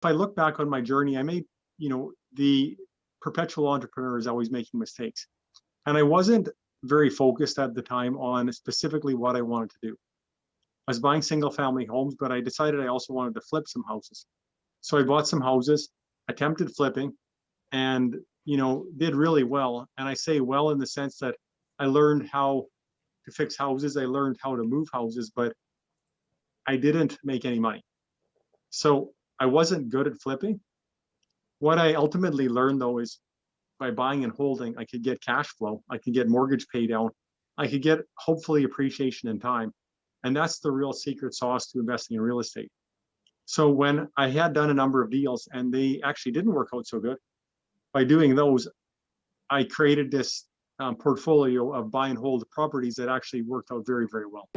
If I look back on my journey, I made, the perpetual entrepreneur is always making mistakes. And I wasn't very focused at the time on specifically what I wanted to do. I was buying single family homes, but I decided I also wanted to flip some houses. So I bought some houses, attempted flipping, and, did really well. And I say well in the sense that I learned how to fix houses, I learned how to move houses, but I didn't make any money. So I wasn't good at flipping. What I ultimately learned though is by buying and holding, I could get cash flow, I could get mortgage pay down, I could get hopefully appreciation in time. And that's the real secret sauce to investing in real estate. So when I had done a number of deals and they actually didn't work out so good, by doing those, I created this portfolio of buy and hold properties that actually worked out very, very well.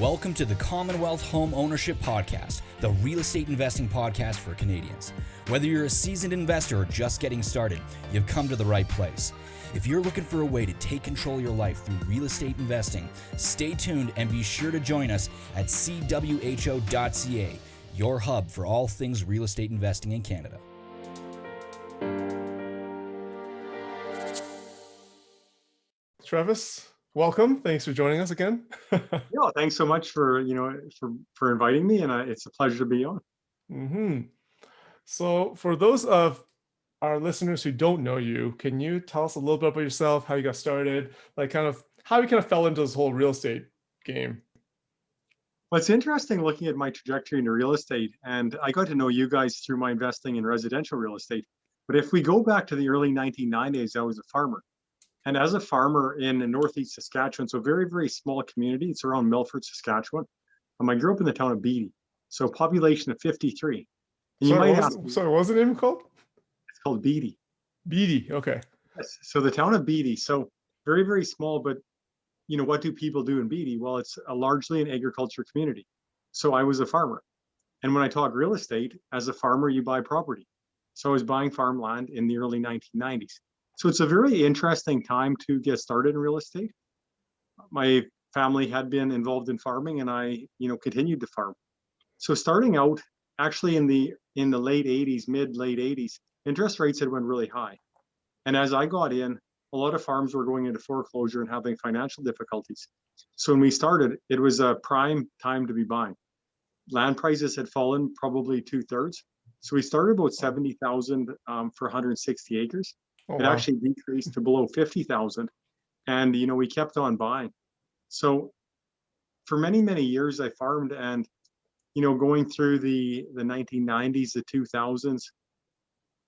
Welcome to the Commonwealth Home Ownership Podcast, the real estate investing podcast for Canadians. Whether you're a seasoned investor or just getting started, you've come to the right place. If you're looking for a way to take control of your life through real estate investing, stay tuned and be sure to join us at cwho.ca, your hub for all things real estate investing in Canada. Trevis, welcome. Thanks for joining us again. Yeah, thanks so much for inviting me, and it's a pleasure to be on. So, for those of our listeners who don't know you, can you tell us a little bit about yourself, how you got started, like kind of how you kind of fell into this whole real estate game? Well, it's interesting looking at my trajectory into real estate, and I got to know you guys through my investing in residential real estate. But if we go back to the early 1990s, I was a farmer. And as a farmer in northeast Saskatchewan, so very, very small community, it's around Melfort, Saskatchewan. I grew up in the town of Beatty, so population of 53. And Sorry, what was the name called? It's called Beatty. Beatty, okay. Yes, so the town of Beatty, so very, very small, but what do people do in Beatty? Well, it's largely an agriculture community. So I was a farmer. And when I talk real estate, as a farmer, you buy property. So I was buying farmland in the early 1990s. So it's a very interesting time to get started in real estate. My family had been involved in farming, and I, continued to farm. So starting out, actually in the late 80s, mid-late 80s, interest rates had went really high. And as I got in, a lot of farms were going into foreclosure and having financial difficulties. So when we started, it was a prime time to be buying. Land prices had fallen probably 2/3. So we started about 70,000 for 160 acres. It actually decreased to below 50,000. And, we kept on buying. So for many, many years, I farmed, and, going through the 1990s, the 2000s,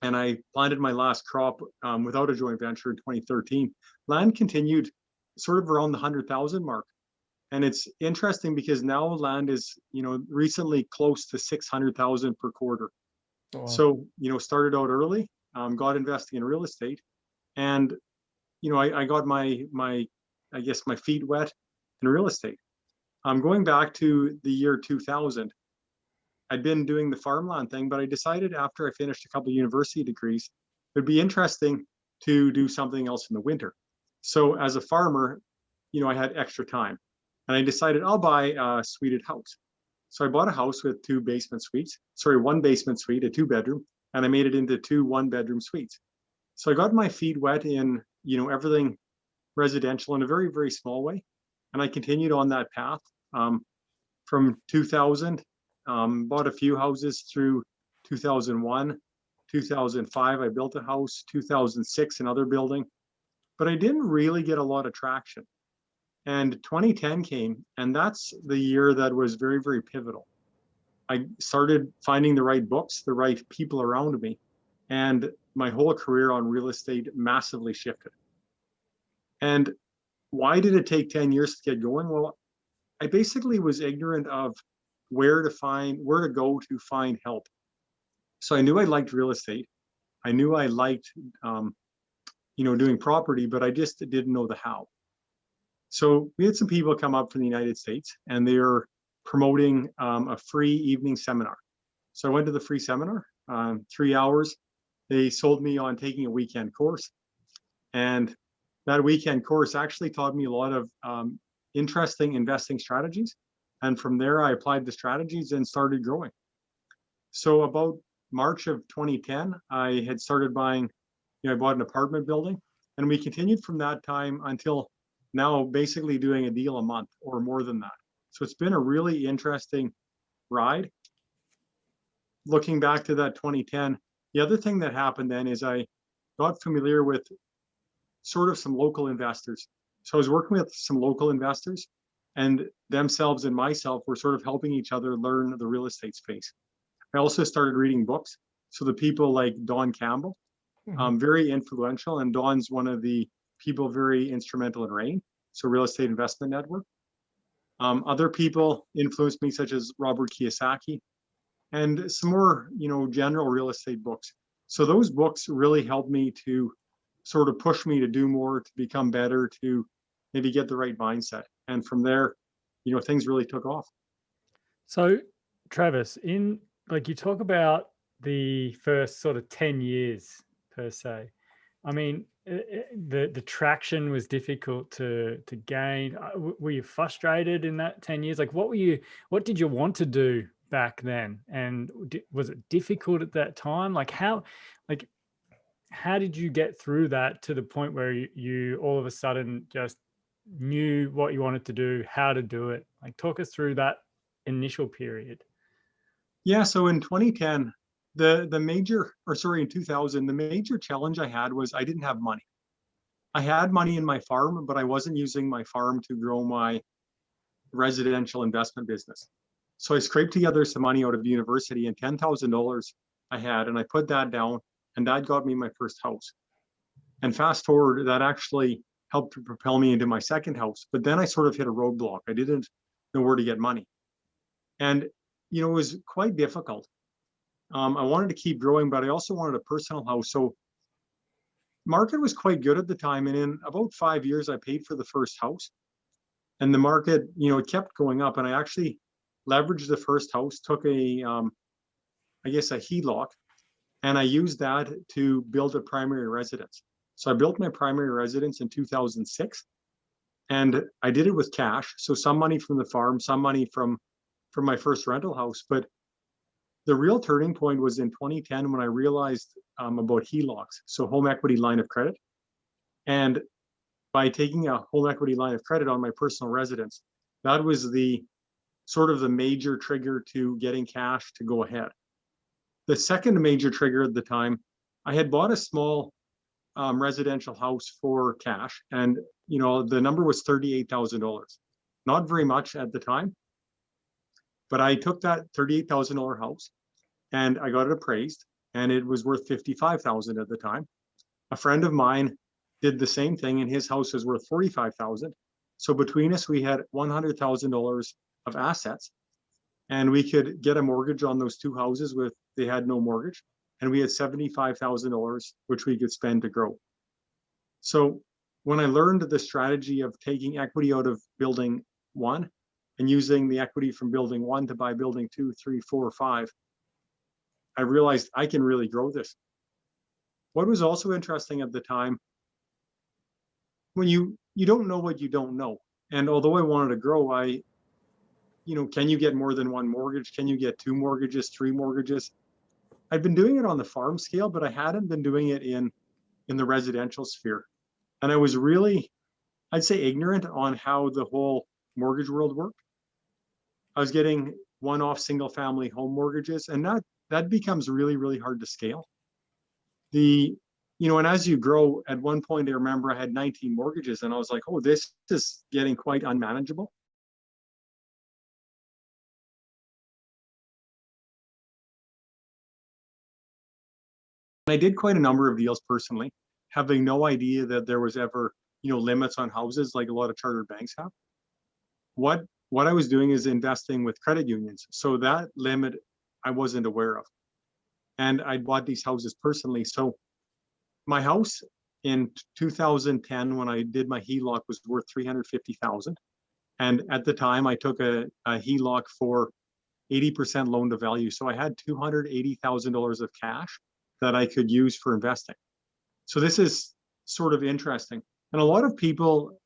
and I planted my last crop without a joint venture in 2013. Land continued sort of around the 100,000 mark. And it's interesting because now land is, recently close to 600,000 per quarter. So, started out early. Got investing in real estate, and I got my feet wet in real estate. Going back to the year 2000, I'd been doing the farmland thing, but I decided after I finished a couple of university degrees, it'd be interesting to do something else in the winter. So as a farmer, I had extra time, and I decided I'll buy a suited house. So I bought a house with one basement suite, a 2-bedroom. And I made it into 2 1-bedroom suites. So I got my feet wet in, everything residential in a very, very small way. And I continued on that path from 2000, bought a few houses through 2001, 2005, I built a house, 2006, another building, but I didn't really get a lot of traction. And 2010 came, and that's the year that was very, very pivotal. I started finding the right books, the right people around me, and my whole career on real estate massively shifted. And why did it take 10 years to get going? Well, I basically was ignorant of where to go to find help. So I knew I liked real estate. I knew I liked, doing property, but I just didn't know the how. So we had some people come up from the United States, and they are promoting a free evening seminar. So I went to the free seminar, 3 hours. They sold me on taking a weekend course. And that weekend course actually taught me a lot of interesting investing strategies. And from there, I applied the strategies and started growing. So about March of 2010, I had started buying, I bought an apartment building, and we continued from that time until now, basically doing a deal a month or more than that. So it's been a really interesting ride. Looking back to that 2010, the other thing that happened then is I got familiar with sort of some local investors. So I was working with some local investors, and themselves and myself were sort of helping each other learn the real estate space. I also started reading books. So the people like Don Campbell, very influential, and Don's one of the people very instrumental in REIGS, so Real Estate Investment Network. Other people influenced me, such as Robert Kiyosaki, and some more, general real estate books. So those books really helped me to sort of push me to do more, to become better, to maybe get the right mindset. And from there, things really took off. So, Travis, you talk about the first sort of 10 years per se. I mean, the traction was difficult to gain. Were you frustrated in that 10 years? Like, what did you want to do back then? And was it difficult at that time? How did you get through that to the point where you all of a sudden just knew what you wanted to do, how to do it? Like, talk us through that initial period. Yeah, so in 2010, in 2000, the major challenge I had was I didn't have money. I had money in my farm, but I wasn't using my farm to grow my residential investment business. So I scraped together some money out of university, and $10,000 I had, and I put that down, and that got me my first house. And fast forward, that actually helped to propel me into my second house. But then I sort of hit a roadblock. I didn't know where to get money. And, it was quite difficult. I wanted to keep growing, but I also wanted a personal house. So market was quite good at the time. And in about 5 years, I paid for the first house. And the market, it kept going up. And I actually leveraged the first house, took a HELOC, and I used that to build a primary residence. So I built my primary residence in 2006, and I did it with cash. So some money from the farm, some money from my first rental house. But the real turning point was in 2010 when I realized about HELOCs, so home equity line of credit. And by taking a home equity line of credit on my personal residence, that was the sort of the major trigger to getting cash to go ahead. The second major trigger at the time, I had bought a small residential house for cash, and the number was $38,000. Not very much at the time, but I took that $38,000 house and I got it appraised, and it was worth $55,000 at the time. A friend of mine did the same thing, and his house was worth $45,000. So between us, we had $100,000 of assets, and we could get a mortgage on those two houses they had no mortgage, and we had $75,000 which we could spend to grow. So when I learned the strategy of taking equity out of building one and using the equity from building one to buy building 2, 3, 4, 5, I realized I can really grow this. What was also interesting at the time, when you don't know what you don't know, and although I wanted to grow, can you get more than one mortgage? Can you get 2 mortgages, 3 mortgages? I'd been doing it on the farm scale, but I hadn't been doing it in the residential sphere. And I was really, I'd say, ignorant on how the whole mortgage world worked. I was getting one-off single-family home mortgages, and that becomes really, really hard to scale. And as you grow, at one point, I remember I had 19 mortgages, and I was like, oh, this is getting quite unmanageable. I did quite a number of deals personally, having no idea that there was ever, limits on houses like a lot of chartered banks have. What I was doing is investing with credit unions. So that limit I wasn't aware of. And I bought these houses personally. So my house in 2010, when I did my HELOC, was worth $350,000. And at the time I took a HELOC for 80% loan to value. So I had $280,000 of cash that I could use for investing. So this is sort of interesting. And a lot of people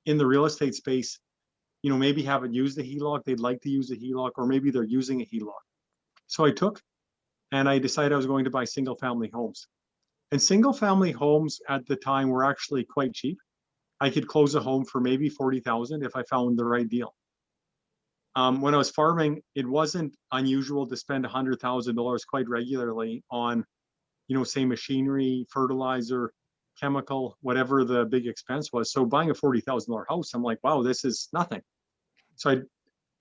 in the real estate space, maybe haven't used a HELOC, they'd like to use a HELOC, or maybe they're using a HELOC. So I took and I decided I was going to buy single family homes. And single family homes at the time were actually quite cheap. I could close a home for maybe 40,000 if I found the right deal. When I was farming, it wasn't unusual to spend $100,000 quite regularly on, say machinery, fertilizer, chemical, whatever the big expense was. So buying a $40,000 house, I'm like, wow, this is nothing. So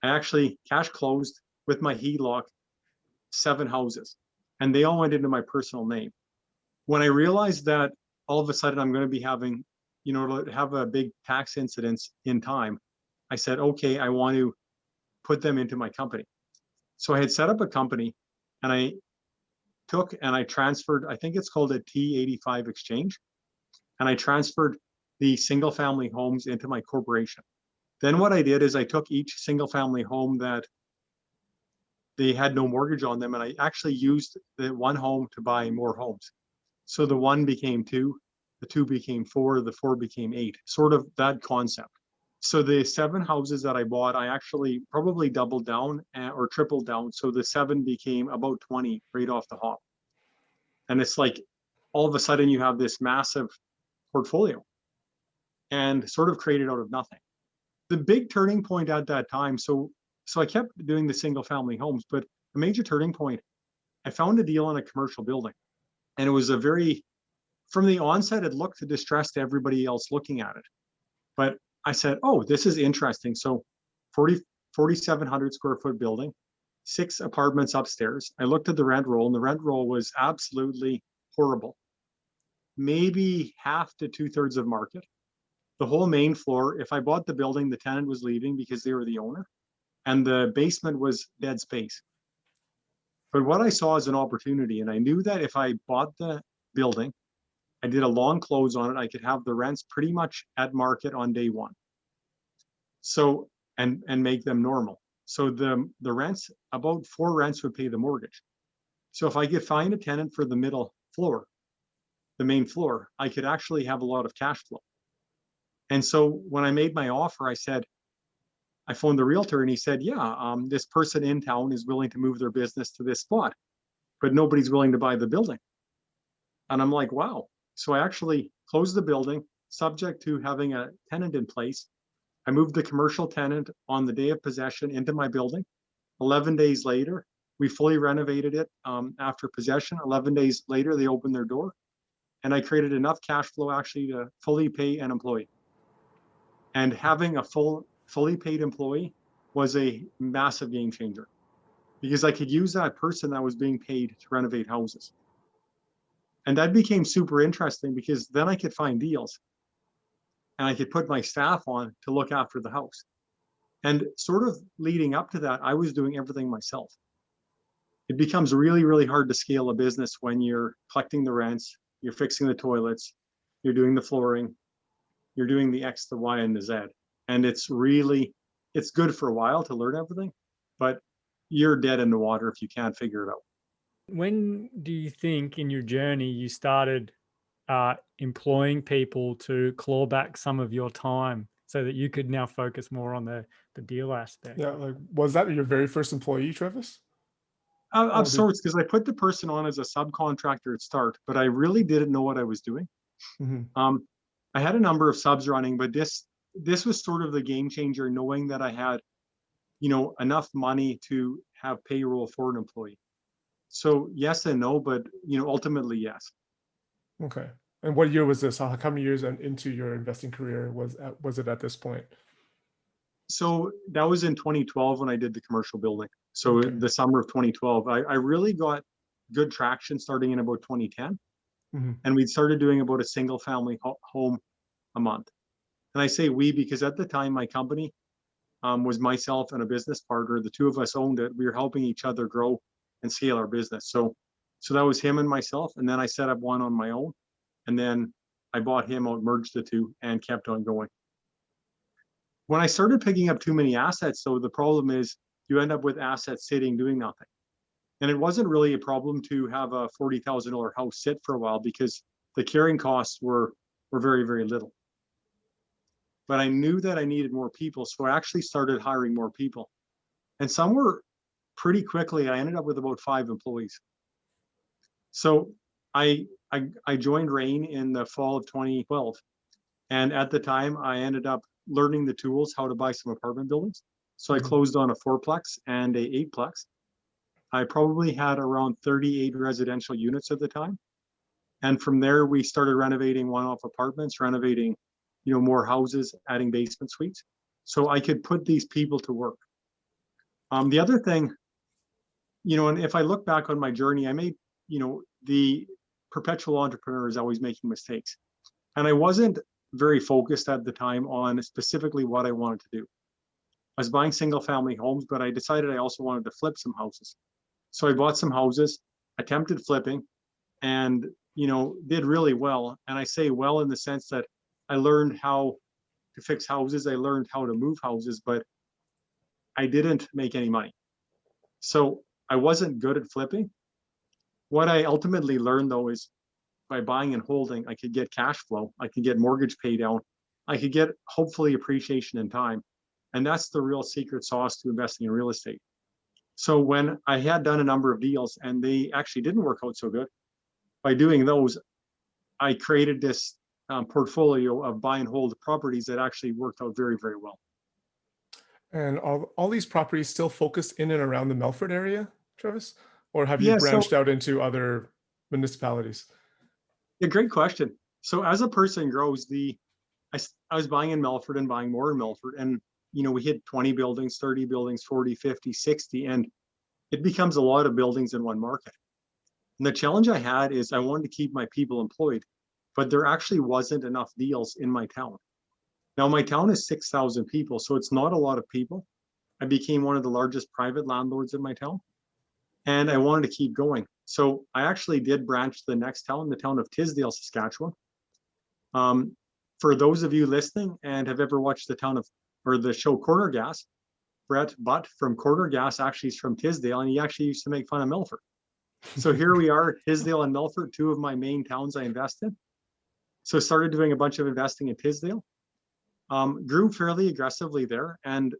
I actually cash closed with my HELOC 7 houses, and they all went into my personal name. When I realized that all of a sudden I'm going to be having, to have a big tax incidence in time, I said, okay, I want to put them into my company. So I had set up a company, and I took and I transferred, I think it's called a T85 exchange. And I transferred the single family homes into my corporation. Then what I did is I took each single family home that they had no mortgage on them, and I actually used the one home to buy more homes. So the 1 became 2, the 2 became 4, the 4 became 8, sort of that concept. So the 7 houses that I bought, I actually probably doubled down or tripled down. So the 7 became about 20 right off the hop. And it's like all of a sudden you have this massive portfolio and sort of created out of nothing. The big turning point at that time, so I kept doing the single family homes, but a major turning point, I found a deal on a commercial building. And it was from the onset, it looked distressed to everybody else looking at it. But I said, oh, this is interesting. So 4,700 square foot building, 6 apartments upstairs. I looked at the rent roll, and the rent roll was absolutely horrible. Maybe half to 2/3 of market. The whole main floor, if I bought the building, the tenant was leaving because they were the owner, and the basement was dead space. But what I saw is an opportunity, and I knew that if I bought the building, I did a long close on it, I could have the rents pretty much at market on day 1. So, and make them normal. So the rents, about 4 rents would pay the mortgage. So if I could find a tenant for the middle floor, the main floor, I could actually have a lot of cash flow. And so when I made my offer, I phoned the realtor, and he said, yeah, this person in town is willing to move their business to this spot, but nobody's willing to buy the building. And I'm like, wow. So I actually closed the building subject to having a tenant in place. I moved the commercial tenant on the day of possession into my building. 11 days later, we fully renovated it after possession. 11 days later, they opened their door, and I created enough cash flow actually to fully pay an employee. And having a fully paid employee was a massive game changer, because I could use that person that was being paid to renovate houses. And that became super interesting, because then I could find deals, and I could put my staff on to look after the house. And sort of leading up to that, I was doing everything myself. It becomes really, really hard to scale a business when you're collecting the rents, you're fixing the toilets, you're doing the flooring, you're doing the X, the Y, and the Z. And it's good for a while to learn everything, but you're dead in the water if you can't figure it out. When do you think in your journey you started employing people to claw back some of your time so that you could now focus more on the deal aspect? Yeah, like, was that your very first employee, Trevis? Of sorts, because I put the person on as a subcontractor at start, but I really didn't know what I was doing. Mm-hmm. I had a number of subs running, but this was sort of the game changer, knowing that I had, enough money to have payroll for an employee. So yes and no, but ultimately yes. Okay. And what year was this? How many years into your investing career was it at this point? So that was in 2012 when I did the commercial building. So Okay. the summer of 2012, I really got good traction starting in about 2010. Mm-hmm. And we started doing about a single family home a month. And I say we because at the time my company was myself and a business partner. The 2 of us owned it. We were helping each other grow and scale our business. So that was him and myself. And then I set up one on my own. And then I bought him out, merged the 2, and kept on going. When I started picking up too many assets, though, the problem is you end up with assets sitting doing nothing. And it wasn't really a problem to have a $40,000 house sit for a while, because the carrying costs were very, very little. but I knew that I needed more people. So I actually started hiring more people. And somewhere pretty quickly, I ended up with about 5 employees. So I joined REIN in the fall of 2012. And at the time, I ended up learning the tools, how to buy some apartment buildings. So I closed on a 4-plex and a 8-plex. I probably had around 38 residential units at the time. And from there, we started renovating one-off apartments, renovating, more houses, adding basement suites. So I could put these people to work. The other thing, and if I look back on my journey, I made, the perpetual entrepreneur is always making mistakes. And I wasn't very focused at the time on specifically what I wanted to do. I was buying single family homes, but I decided I also wanted to flip some houses. So I bought some houses, attempted flipping, and, did really well. And I say well in the sense that I learned how to fix houses. I learned how to move houses, but I didn't make any money. So I wasn't good at flipping. What I ultimately learned though is by buying and holding, I could get cash flow. I could get mortgage pay down. I could get hopefully appreciation in time. And that's the real secret sauce to investing in real estate. So when I had done a number of deals and they actually didn't work out so good, by doing those, I created this portfolio of buy and hold properties that actually worked out very, very well. And all these properties still focused in and around the Melfort area, Trevis? Or have you Yeah, branched out into other municipalities? Yeah, great question. So as a person grows, I was buying in Melfort and buying more in Melfort. And, we hit 20 buildings, 30 buildings, 40, 50, 60, and it becomes a lot of buildings in one market. And the challenge I had is I wanted to keep my people employed, but there actually wasn't enough deals in my town. Now, my town is 6,000 people, so it's not a lot of people. I became one of the largest private landlords in my town, and I wanted to keep going. So I actually did branch to the next town, the town of Tisdale, Saskatchewan. For those of you listening and have ever watched the show Corner Gas, Brett Butt from Corner Gas actually is from Tisdale, and he actually used to make fun of Melfort. So here we are, Tisdale and Melfort, 2 of my main towns I invest in. So started doing a bunch of investing in Tisdale. Grew fairly aggressively there. And,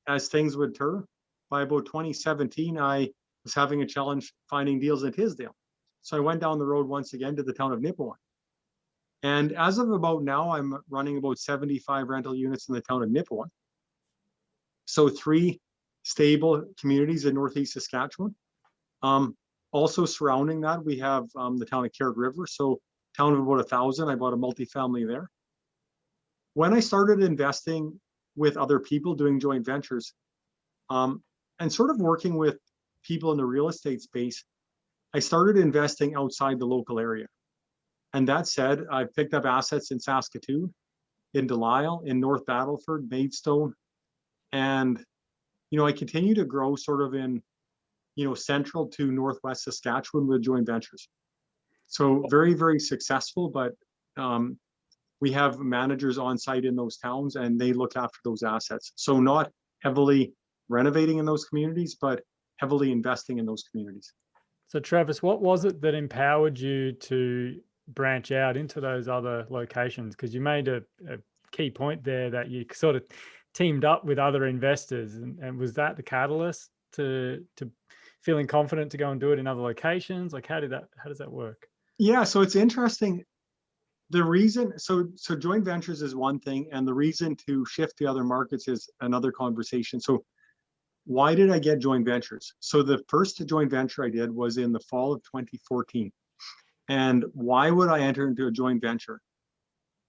as things would turn, by about 2017, I was having a challenge finding deals in Tisdale. So I went down the road once again to the town of Nipawin. And as of about now, I'm running about 75 rental units in the town of Nipawin. So 3 stable communities in Northeast Saskatchewan. Also surrounding that, we have the town of Carrot River. So town of about 1,000, I bought a multifamily there. When I started investing with other people doing joint ventures, and sort of working with people in the real estate space, I started investing outside the local area. And that said, I've picked up assets in Saskatoon, in Delisle, in North Battleford, Maidstone, and I continue to grow sort of in central to northwest Saskatchewan with joint ventures. So very, very successful, but we have managers on site in those towns and they look after those assets. So not heavily renovating in those communities, but heavily investing in those communities. So Travis, what was it that empowered you to branch out into those other locations? Because you made a key point there that you sort of teamed up with other investors, and was that the catalyst to feeling confident to go and do it in other locations? Like how does that work? Yeah, so it's interesting. The reason, so joint ventures is one thing, and the reason to shift to other markets is another conversation. So why did I get joint ventures? So the first joint venture I did was in the fall of 2014. And why would I enter into a joint venture?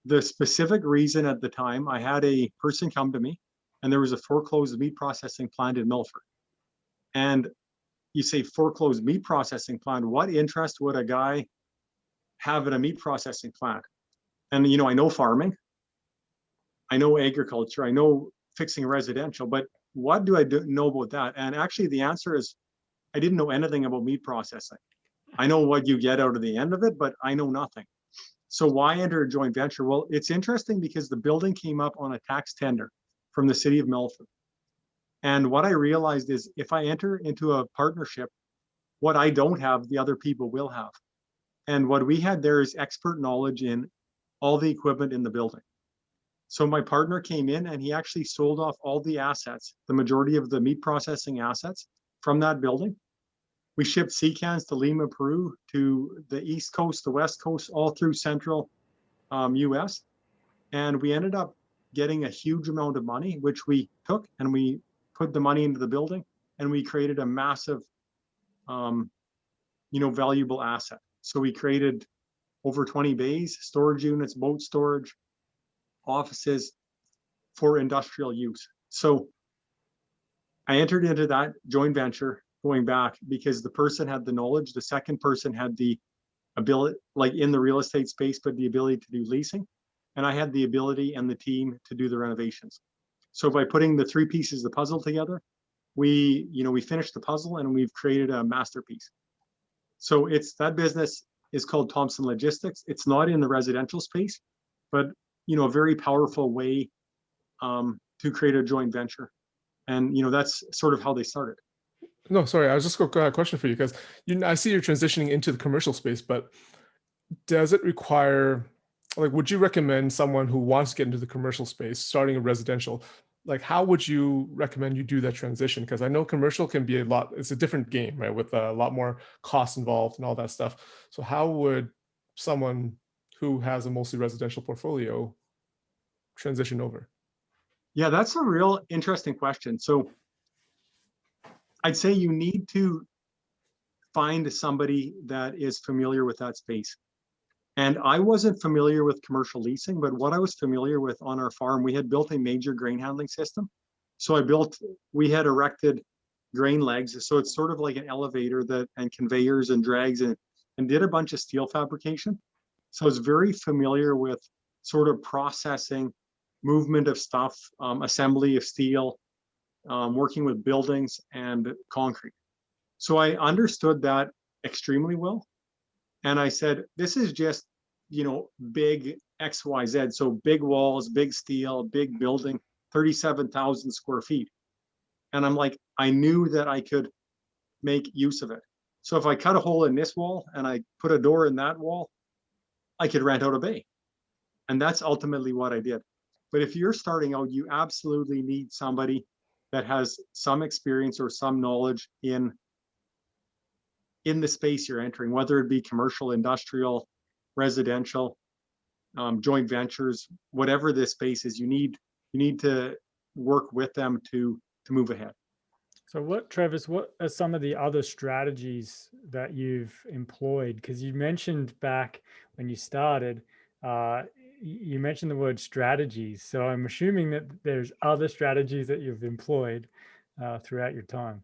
The specific reason at the time, I had a person come to me and there was a foreclosed meat processing plant in Melfort. And you say foreclosed meat processing plant, what interest would a guy have in a meat processing plant? And, I know farming, I know agriculture, I know fixing residential, but what do I know about that? And actually the answer is, I didn't know anything about meat processing. I know what you get out of the end of it, but I know nothing. So why enter a joint venture? Well, it's interesting because the building came up on a tax tender from the city of Melfort. And what I realized is if I enter into a partnership, what I don't have, the other people will have. And what we had there is expert knowledge in all the equipment in the building. So my partner came in and he actually sold off all the assets, the majority of the meat processing assets from that building. We shipped sea cans to Lima, Peru, to the East Coast, the West Coast, all through central US. And we ended up getting a huge amount of money, which we took and we put the money into the building and we created a massive, valuable asset. So we created over 20 bays, storage units, boat storage, offices for industrial use. So I entered into that joint venture going back because the person had the knowledge. The second person had the ability, like in the real estate space, but the ability to do leasing. And I had the ability and the team to do the renovations. So by putting the three pieces of the puzzle together, we finished the puzzle and we've created a masterpiece. So that business is called Thompson Logistics. It's not in the residential space, but a very powerful way to create a joint venture. And that's sort of how they started. No, sorry, I was just going to have a question for you because I see you're transitioning into the commercial space, but does it require, like, would you recommend someone who wants to get into the commercial space, starting a residential, like, how would you recommend you do that transition? Because I know commercial can be it's a different game, right? With a lot more costs involved and all that stuff. So how would someone who has a mostly residential portfolio transition over? Yeah, that's a real interesting question. So I'd say you need to find somebody that is familiar with that space. And I wasn't familiar with commercial leasing, but what I was familiar with on our farm, we had built a major grain handling system. So we had erected grain legs. So it's sort of like an elevator and conveyors and drags and did a bunch of steel fabrication. So I was very familiar with sort of processing, movement of stuff, assembly of steel, working with buildings and concrete. So I understood that extremely well. And I said, this is just, big XYZ. So big walls, big steel, big building, 37,000 square feet. And I'm like, I knew that I could make use of it. So if I cut a hole in this wall and I put a door in that wall, I could rent out a bay. And that's ultimately what I did. But if you're starting out, you absolutely need somebody that has some experience or some knowledge in the space you're entering, whether it be commercial, industrial, residential, joint ventures, whatever this space is, you need to work with them to move ahead. So Travis, what are some of the other strategies that you've employed? Because you mentioned back when you started, you mentioned the word strategies. So I'm assuming that there's other strategies that you've employed throughout your time.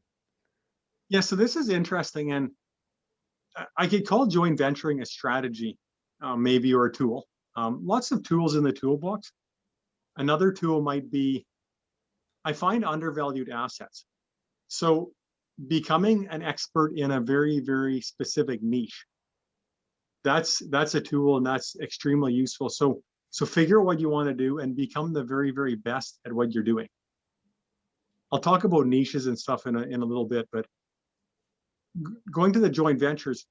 Yeah, so this is interesting. And I could call joint venturing a strategy, maybe, or a tool. Lots of tools in the toolbox. Another tool might be, I find undervalued assets. So becoming an expert in a very, very specific niche, that's a tool and that's extremely useful. So figure out what you want to do and become the very, very best at what you're doing. I'll talk about niches and stuff in a little bit, but going to the joint ventures,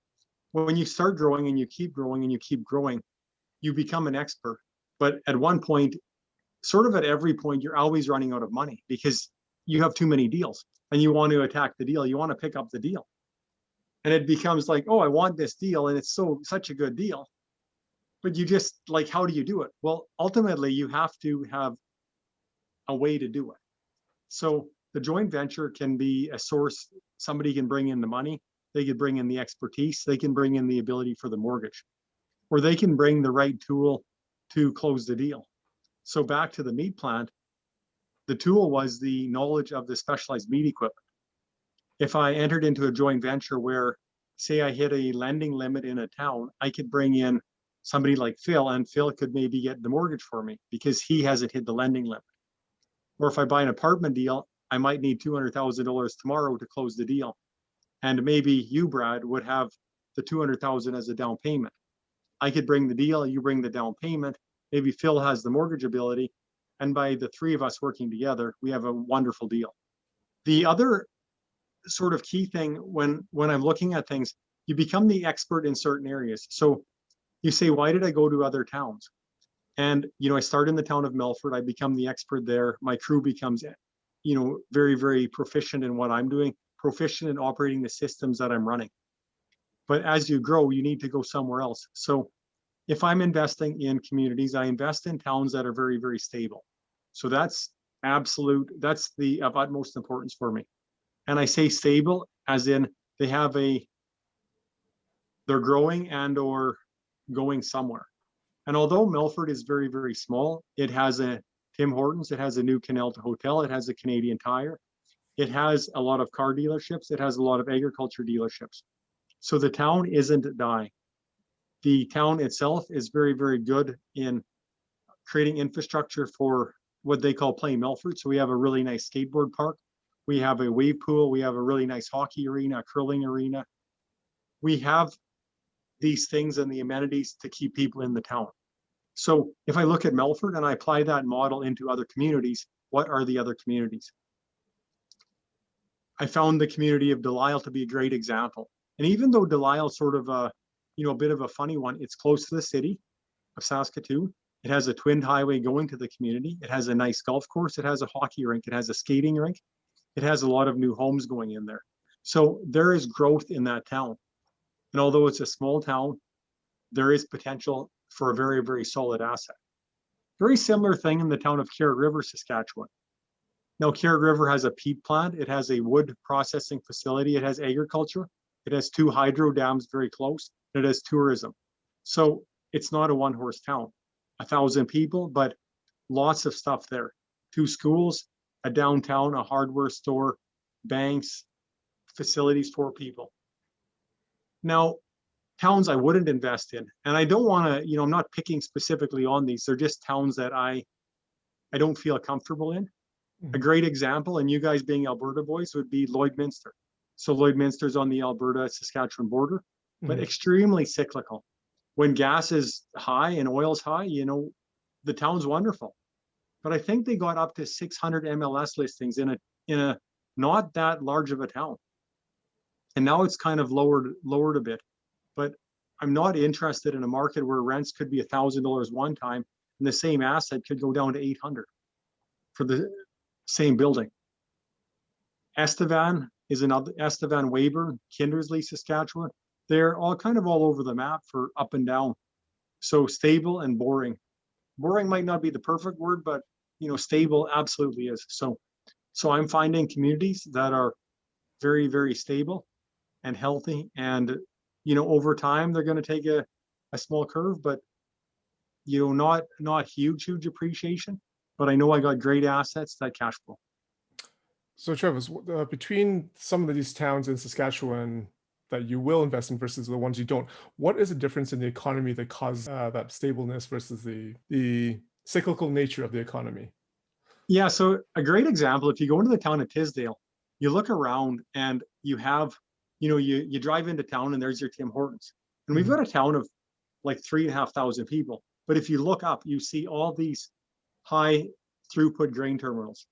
when you start growing and you keep growing and you keep growing, you become an expert. But at one point, sort of at every point, you're always running out of money because you have too many deals and you want to attack the deal. You want to pick up the deal. And it becomes like, oh, I want this deal. And it's such a good deal. But you just like, how do you do it? Well, ultimately, you have to have a way to do it. So the joint venture can be a source. Somebody can bring in the money. They could bring in the expertise. They can bring in the ability for the mortgage, or they can bring the right tool to close the deal. So back to the meat plant, the tool was the knowledge of the specialized meat equipment. If I entered into a joint venture where, say, I hit a lending limit in a town, I could bring in somebody like Phil, and Phil could maybe get the mortgage for me because he hasn't hit the lending limit. Or if I buy an apartment deal, I might need $200,000 tomorrow to close the deal. And maybe you, Brad, would have the $200,000 as a down payment. I could bring the deal, you bring the down payment. Maybe Phil has the mortgage ability. And by the three of us working together, we have a wonderful deal. The other sort of key thing when I'm looking at things, you become the expert in certain areas. So you say, why did I go to other towns? And, I start in the town of Melfort. I become the expert there. My crew becomes, very, very proficient in what I'm doing, proficient in operating the systems that I'm running. But as you grow, you need to go somewhere else. So if I'm investing in communities, I invest in towns that are very, very stable. So that's the of utmost importance for me. And I say stable as in they're growing and or going somewhere. And although Melfort is very, very small, it has a Tim Hortons, it has a new Canal Hotel, it has a Canadian Tire, it has a lot of car dealerships, it has a lot of agriculture dealerships. So the town isn't dying. The town itself is very, very good in creating infrastructure for what they call playing Melfort. So we have a really nice skateboard park. We have a wave pool. We have a really nice hockey arena, a curling arena. We have these things and the amenities to keep people in the town. So if I look at Melfort and I apply that model into other communities, what are the other communities? I found the community of Delisle to be a great example. And even though Delisle is sort of a bit of a funny one, it's close to the city of Saskatoon. It has a twinned highway going to the community. It has a nice golf course. It has a hockey rink. It has a skating rink. It has a lot of new homes going in there. So there is growth in that town. And although it's a small town, there is potential for a very, very solid asset. Very similar thing in the town of Carrot River, Saskatchewan. Now, Carrot River has a peat plant. It has a wood processing facility. It has agriculture. It has 2 hydro dams very close. It has tourism. So it's not a one-horse town. 1,000 people, but lots of stuff there. 2 schools, a downtown, a hardware store, banks, facilities for people. Now, towns I wouldn't invest in, and I don't want to, I'm not picking specifically on these. They're just towns that I don't feel comfortable in. A great example, and you guys being Alberta boys, would be Lloydminster. So Lloydminster's on the Alberta-Saskatchewan border, but extremely cyclical. When gas is high and oil's high, the town's wonderful. But I think they got up to 600 MLS listings in a not that large of a town. And now it's kind of lowered a bit. But I'm not interested in a market where rents could be $1,000 one time and the same asset could go down to 800 for the same building. Estevan is another, Estevan, Weyburn, Kindersley, Saskatchewan. They're all kind of all over the map for up and down. So stable and boring. Boring might not be the perfect word, but stable absolutely is. So I'm finding communities that are very, very stable and healthy. And, over time, they're going to take a small curve, but, not huge appreciation. But I know I got great assets that cash flow. So Travis, between some of these towns in Saskatchewan that you will invest in versus the ones you don't, what is the difference in the economy that causes that stableness versus the cyclical nature of the economy? Yeah, so a great example, if you go into the town of Tisdale, you look around and you have, you drive into town and there's your Tim Hortons. And we've got a town of like 3,500 people. But if you look up, you see all these high throughput grain terminals.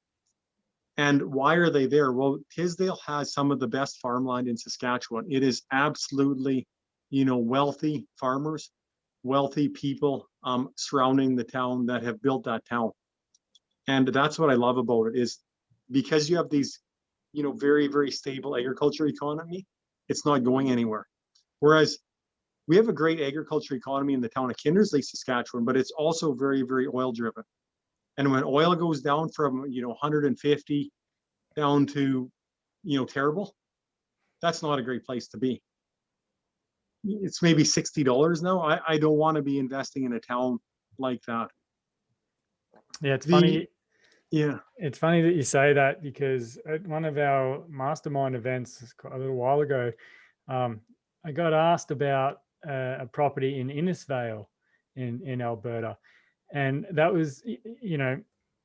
And why are they there? Well, Tisdale has some of the best farmland in Saskatchewan. It is absolutely, wealthy farmers, wealthy people surrounding the town that have built that town. And that's what I love about it is because you have these, very, very stable agriculture economy, it's not going anywhere. Whereas we have a great agriculture economy in the town of Kindersley, Saskatchewan, but it's also very, very oil driven. And when oil goes down from, 150 down to, terrible, that's not a great place to be. It's maybe $60 now. I don't want to be investing in a town like that. Yeah, it's funny. Yeah. It's funny that you say that because at one of our mastermind events a little while ago, I got asked about a property in Innisfail in Alberta. And that was,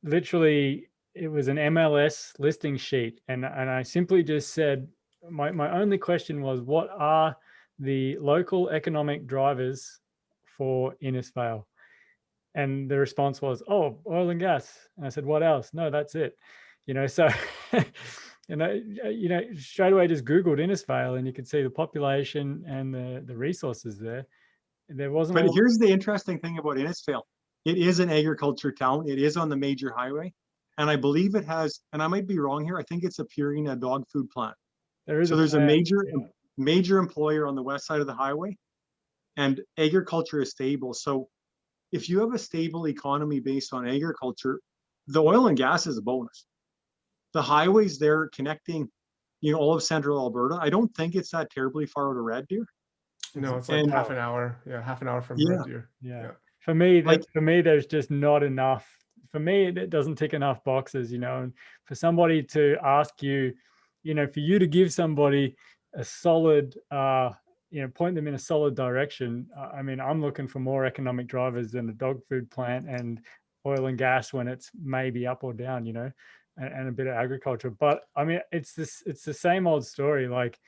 literally, it was an MLS listing sheet. And I simply just said, my only question was, what are the local economic drivers for Innisfail? And the response was, oh, oil and gas. And I said, what else? No, that's it. So, straight away just Googled Innisfail and you could see the population and the resources there. There wasn't. But here's the interesting thing about Innisfail. It is an agriculture town. It is on the major highway. And I believe it has, and I might be wrong here, I think it's a Purina dog food plant. There is So a there's a plant, major employer on the west side of the highway, and agriculture is stable. So if you have a stable economy based on agriculture, the oil and gas is a bonus. The highways there connecting, all of central Alberta, I don't think it's that terribly far out of Red Deer. No, it's like And half an hour. Yeah, half an hour from yeah, Red Deer. Yeah. Yeah. For me, like, there's just not enough. For me, it doesn't tick enough boxes, and for somebody to ask you, for you to give somebody a solid, point them in a solid direction. I mean, I'm looking for more economic drivers than a dog food plant and oil and gas when it's maybe up or down, and a bit of agriculture. But I mean, it's the same old story. Like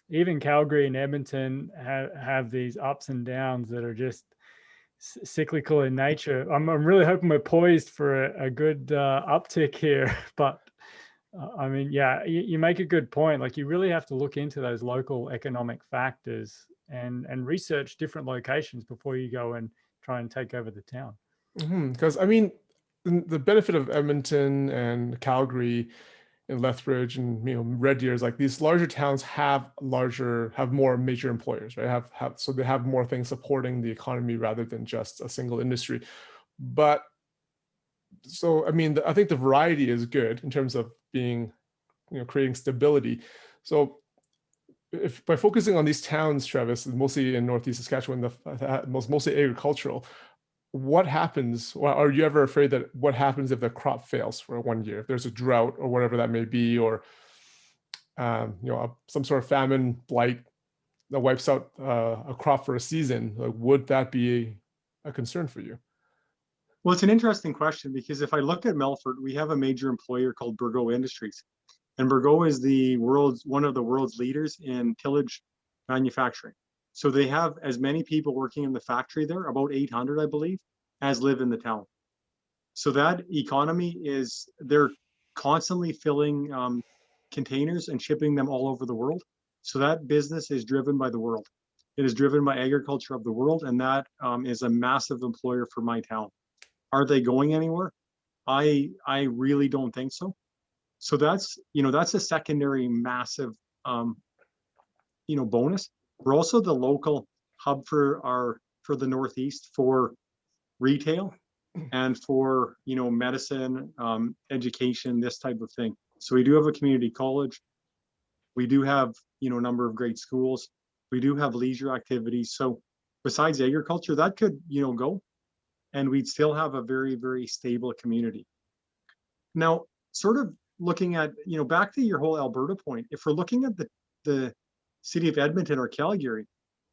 even Calgary and Edmonton have these ups and downs that are just cyclical in nature. I'm really hoping we're poised for a good uptick here, but I mean, yeah, you make a good point. Like you really have to look into those local economic factors and research different locations before you go and try and take over the town. Because I mean, the benefit of Edmonton and Calgary and Lethbridge and Red Deer is like these larger towns have more major employers, right? So they have more things supporting the economy rather than just a single industry. But so I mean, I think the variety is good in terms of being, creating stability. So if by focusing on these towns, Trevis, mostly in Northeast Saskatchewan, mostly agricultural, what happens, or are you ever afraid that what happens if the crop fails for 1 year, if there's a drought or whatever that may be, or some sort of famine blight that wipes out a crop for a season? Like, would that be a concern for you? well, it's an interesting question because if I look at Melfort, we have a major employer called Burgo Industries. And Burgo is one of the world's leaders in tillage manufacturing. So they have as many people working in the factory there, about 800, I believe, as live in the town. So that economy they're constantly filling containers and shipping them all over the world. So that business is driven by the world. It is driven by agriculture of the world, and that is a massive employer for my town. Are they going anywhere? I really don't think so. So that's a secondary massive bonus. We're also the local hub for the Northeast for retail and for medicine, education, this type of thing. So we do have a community college. We do have a number of great schools. We do have leisure activities. So besides agriculture, that could go, and we'd still have a very, very stable community. Now, sort of looking at back to your whole Alberta point, if we're looking at the city of Edmonton or Calgary,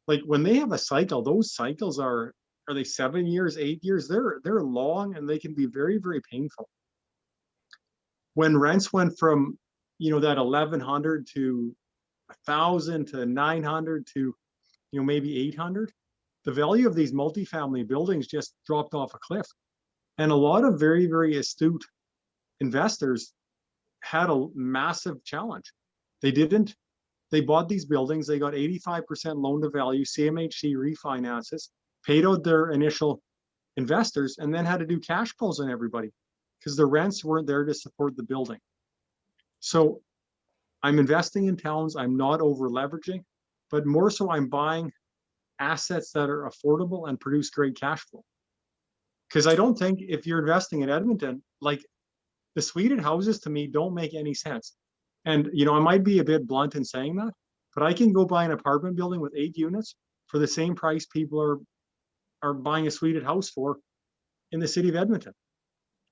like when they have a cycle, those cycles are they 7 years, 8 years? They're long, and they can be very, very painful. When rents went from that 1,100 to 1,000 to 900 to maybe 800, the value of these multifamily buildings just dropped off a cliff. And a lot of very, very astute investors had a massive challenge. They bought these buildings, they got 85% loan to value, CMHC refinances, paid out their initial investors, and then had to do cash pulls on everybody because the rents weren't there to support the building. So I'm investing in towns, I'm not over leveraging, but more so I'm buying assets that are affordable and produce great cash flow. Because I don't think if you're investing in Edmonton, like the suited houses to me don't make any sense. And I might be a bit blunt in saying that, but I can go buy an apartment building with 8 units for the same price people are buying a suited house for in the city of Edmonton.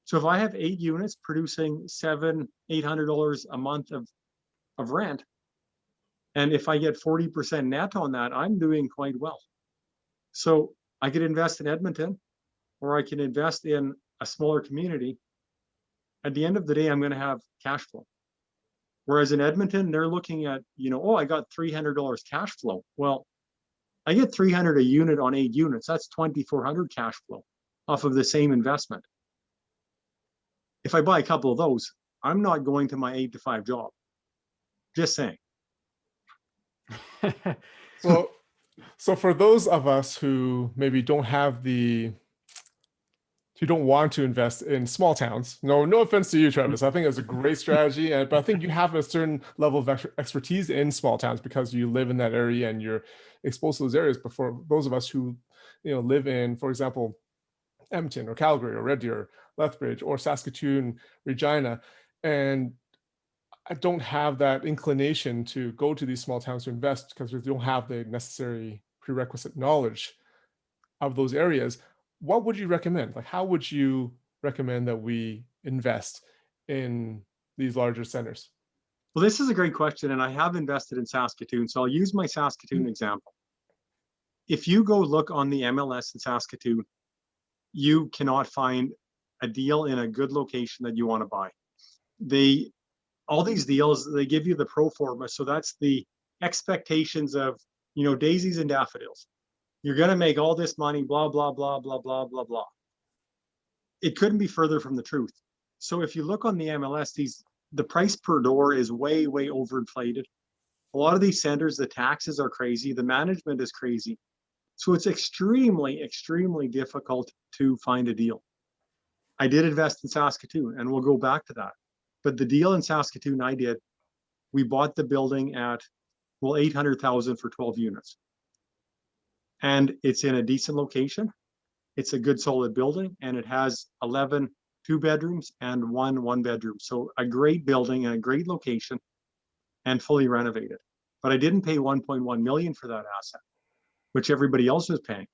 So if I have 8 units producing $700-800 a month of rent, and if I get 40% net on that, I'm doing quite well. So I could invest in Edmonton, or I can invest in a smaller community. At the end of the day, I'm going to have cash flow. Whereas in Edmonton, they're looking at, I got $300 cash flow. Well, I get $300 a unit on 8 units. That's $2,400 cash flow off of the same investment. If I buy a couple of those, I'm not going to my 8 to 5 job. Just saying. So for those of us who maybe don't have the who don't want to invest in small towns. No offense to you, Travis. I think it's a great strategy, but I think you have a certain level of expertise in small towns because you live in that area and you're exposed to those areas. But for those of us who, live in, for example, Edmonton or Calgary or Red Deer, Lethbridge or Saskatoon, Regina, and I don't have that inclination to go to these small towns to invest because we don't have the necessary prerequisite knowledge of those areas. What would you recommend? Like, how would you recommend that we invest in these larger centers? Well, this is a great question, and I have invested in Saskatoon, so I'll use my Saskatoon example. If you go look on the MLS in Saskatoon, you cannot find a deal in a good location that you want to buy. All these deals, they give you the pro forma, so that's the expectations of, daisies and daffodils. You're going to make all this money, blah, blah, blah, blah, blah, blah, blah. It couldn't be further from the truth. So if you look on the MLS, the price per door is way, way overinflated. A lot of these centers, the taxes are crazy. The management is crazy. So it's extremely, extremely difficult to find a deal. I did invest in Saskatoon, and we'll go back to that. But the deal in Saskatoon I did, we bought the building at, $800,000 for 12 units. And it's in a decent location. It's a good solid building, and it has 11 2-bedrooms and one bedroom. So a great building and a great location and fully renovated. But I didn't pay 1.1 million for that asset, which everybody else was paying.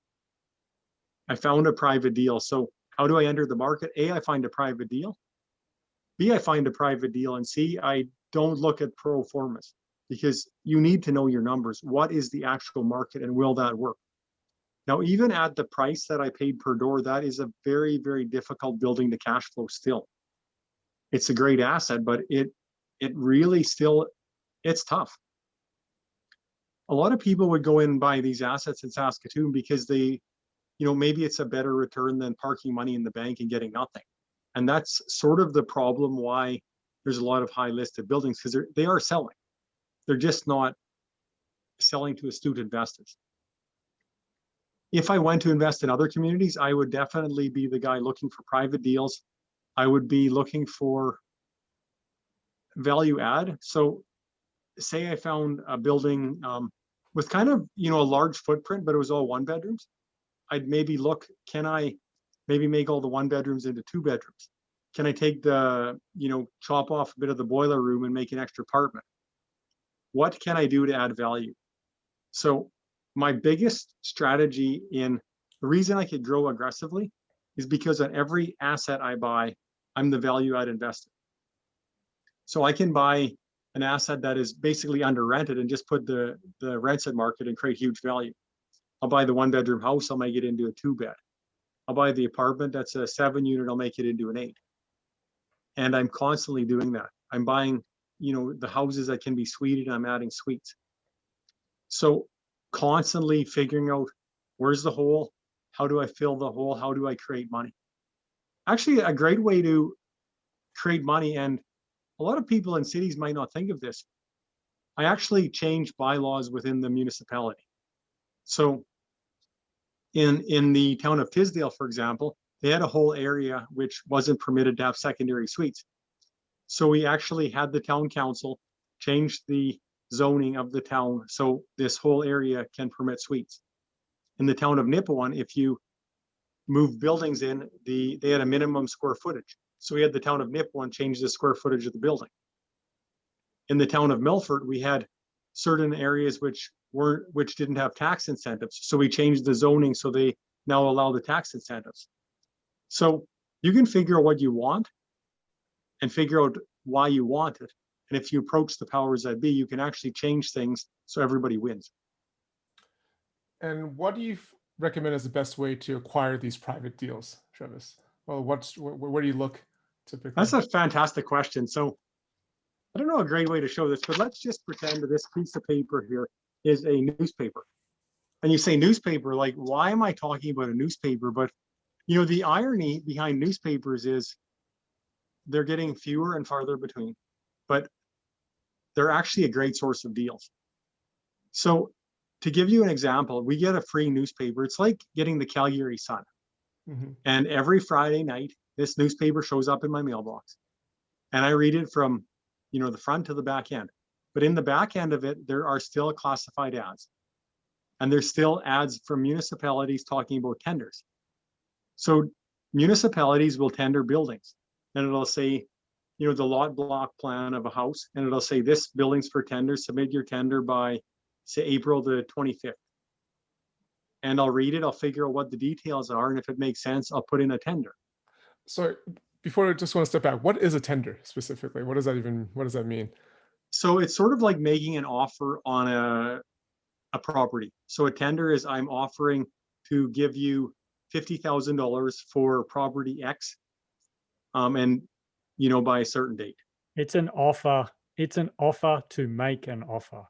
I found a private deal. So how do I enter the market? A, I find a private deal. B, I find a private deal. And C, I don't look at pro formas because you need to know your numbers. What is the actual market and will that work? Now, even at the price that I paid per door, that is a very, very difficult building to cash flow still. It's a great asset, but it really still, it's tough. A lot of people would go in and buy these assets in Saskatoon because they, maybe it's a better return than parking money in the bank and getting nothing. And that's sort of the problem why there's a lot of high listed buildings, because they are selling. They're just not selling to astute investors. If I went to invest in other communities, I would definitely be the guy looking for private deals. I would be looking for value add. So say I found a building with kind of, a large footprint, but it was all 1-bedrooms. I'd maybe look, can I maybe make all the 1-bedrooms into 2-bedrooms? Can I take the, chop off a bit of the boiler room and make an extra apartment? What can I do to add value? So my biggest strategy in the reason I could grow aggressively is because on every asset I buy, I'm the value add investor. So I can buy an asset that is basically under rented and just put the rents at market and create huge value. I'll buy the 1-bedroom house, I'll make it into a 2-bed. I'll buy the apartment that's a 7-unit, I'll make it into an 8. And I'm constantly doing that. I'm buying, the houses that can be suited, and I'm adding suites. So constantly figuring out where's the hole, how do I fill the hole, how do I create money? Actually, a great way to create money, and a lot of people in cities might not think of this, I actually changed bylaws within the municipality. So in the town of Tisdale, for example, they had a whole area which wasn't permitted to have secondary suites. So we actually had the town council change the zoning of the town so this whole area can permit suites. In the town of Nipawin, if you move buildings in, they had a minimum square footage. So we had the town of Nipawin change the square footage of the building. In the town of Melfort, we had certain areas which didn't have tax incentives. So we changed the zoning so they now allow the tax incentives. So you can figure out what you want and figure out why you want it. And if you approach the powers that be, you can actually change things so everybody wins. And what do you recommend as the best way to acquire these private deals, Trevis? Well, where do you look typically? That's a fantastic question. So I don't know a great way to show this, but let's just pretend that this piece of paper here is a newspaper. And you say newspaper, like, why am I talking about a newspaper? But, the irony behind newspapers is they're getting fewer and farther between, but they're actually a great source of deals. So to give you an example, we get a free newspaper. It's like getting the Calgary Sun. Mhm. And every Friday night, this newspaper shows up in my mailbox. And I read it from, the front to the back end. But in the back end of it, there are still classified ads. And there's still ads from municipalities talking about tenders. So municipalities will tender buildings, and it'll say, the lot block plan of a house, and it'll say this building's for tender, submit your tender by, say, April the 25th. And I'll read it, I'll figure out what the details are, and if it makes sense, I'll put in a tender. So before I just want to step back, what is a tender specifically? What does that mean? So it's sort of like making an offer on a property. So a tender is I'm offering to give you $50,000 for property X, and by a certain date. It's an offer. It's an offer to make an offer.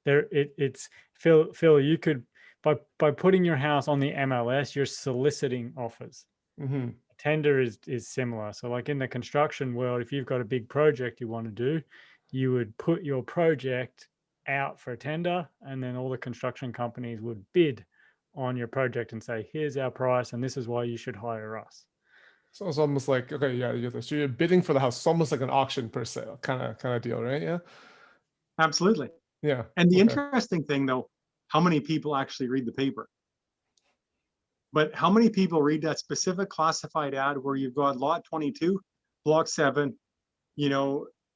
It's Phil. You could by putting your house on the MLS, you're soliciting offers. Mm-hmm. A tender is similar. So, like in the construction world, if you've got a big project you want to do, you would put your project out for a tender, and then all the construction companies would bid on your project and say, "Here's our price, and this is why you should hire us." So it's almost like, okay, yeah, so you're bidding for the house. It's almost like an auction per se, kind of deal, right? Yeah. Absolutely. Yeah. And the Okay. interesting thing, though, how many people actually read the paper? But how many people read that specific classified ad where you've got lot 22, block 7,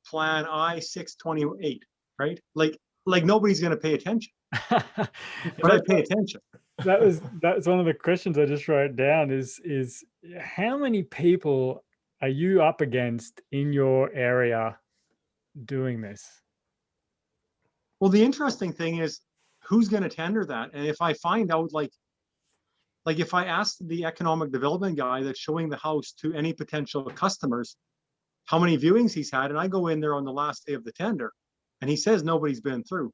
plan I-628, right? Like nobody's going to pay attention. But I pay attention. That's one of the questions I just wrote down is how many people are you up against in your area doing this? Well, the interesting thing is who's going to tender that? And if I find out, like if I ask the economic development guy that's showing the house to any potential customers, how many viewings he's had, and I go in there on the last day of the tender, and he says nobody's been through,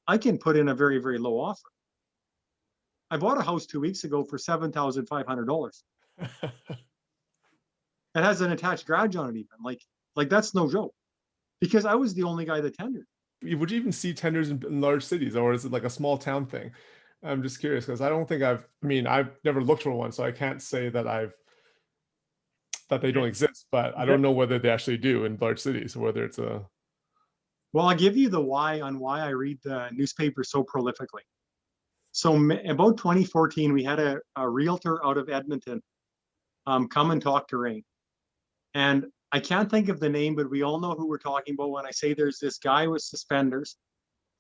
I can put in a very, very low offer. I bought a house 2 weeks ago for $7,500. It has an attached garage on it even. Like that's no joke. Because I was the only guy that tendered. Would you even see tenders in large cities, or is it like a small town thing? I'm just curious because I don't think I've never looked for one, so I can't say that they don't exist, but I don't know whether they actually do in large cities, or whether it's a... Well, I'll give you the why on why I read the newspaper so prolifically. So about 2014, we had a realtor out of Edmonton come and talk to Rain. And I can't think of the name, but we all know who we're talking about when I say there's this guy with suspenders,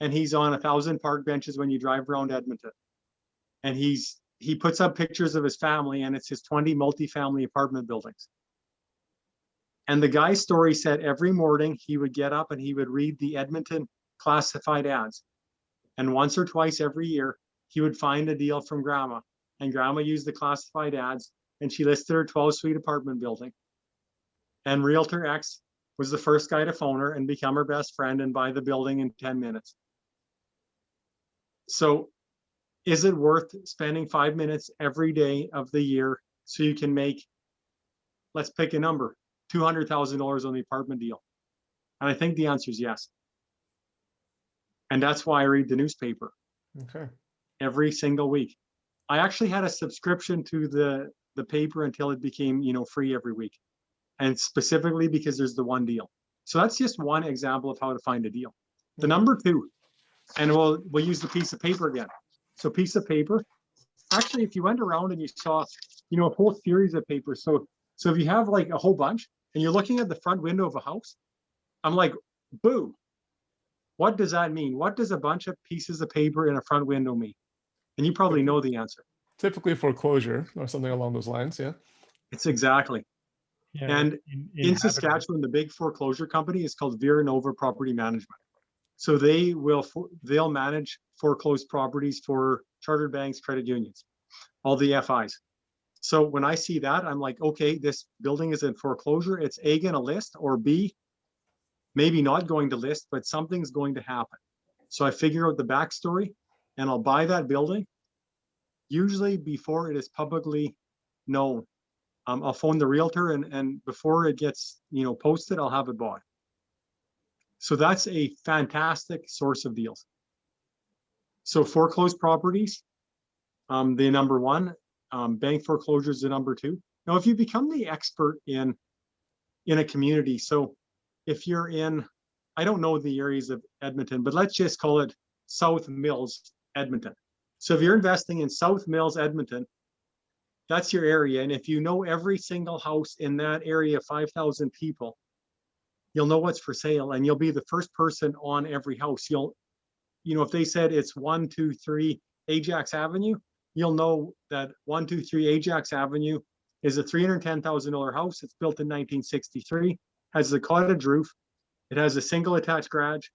and he's on 1,000 park benches when you drive around Edmonton. And he puts up pictures of his family, and it's his 20 multifamily apartment buildings. And the guy's story said every morning he would get up and he would read the Edmonton classified ads. And once or twice every year, he would find a deal from grandma, and grandma used the classified ads, and she listed her 12-suite apartment building. And Realtor X was the first guy to phone her and become her best friend and buy the building in 10 minutes. So is it worth spending 5 minutes every day of the year so you can make, let's pick a number, $200,000 on the apartment deal? And I think the answer is yes. And that's why I read the newspaper. Okay. Every single week. I actually had a subscription to the paper until it became, free every week. And specifically because there's the one deal. So that's just one example of how to find a deal. The number two, and we'll use the piece of paper again. So piece of paper, actually, if you went around and you saw, a whole series of papers. So if you have like a whole bunch and you're looking at the front window of a house, I'm like, boo. What does that mean? What does a bunch of pieces of paper in a front window mean? And you probably know the answer. Typically foreclosure or something along those lines, yeah. It's exactly. Yeah, and in Saskatchewan, the big foreclosure company is called Vera Nova Property Management. So they'll manage foreclosed properties for chartered banks, credit unions, all the FIs. So when I see that, I'm like, okay, this building is in foreclosure. It's A, going to list, or B, maybe not going to list, but something's going to happen. So I figure out the backstory and I'll buy that building, usually before it is publicly known. I'll phone the realtor and before it gets, posted, I'll have it bought. So that's a fantastic source of deals. So foreclosed properties, the number one, bank foreclosures is number 2. Now, if you become the expert in a community, so if you're in, I don't know the areas of Edmonton, but let's just call it South Mills, Edmonton. So if you're investing in South Mills, Edmonton, that's your area. And if you know every single house in that area, 5,000 people, you'll know what's for sale, and you'll be the first person on every house. If they said it's 123 Ajax Avenue, you'll know that 123 Ajax Avenue is a $310,000 house. It's built in 1963, has a cottage roof. It has a single attached garage.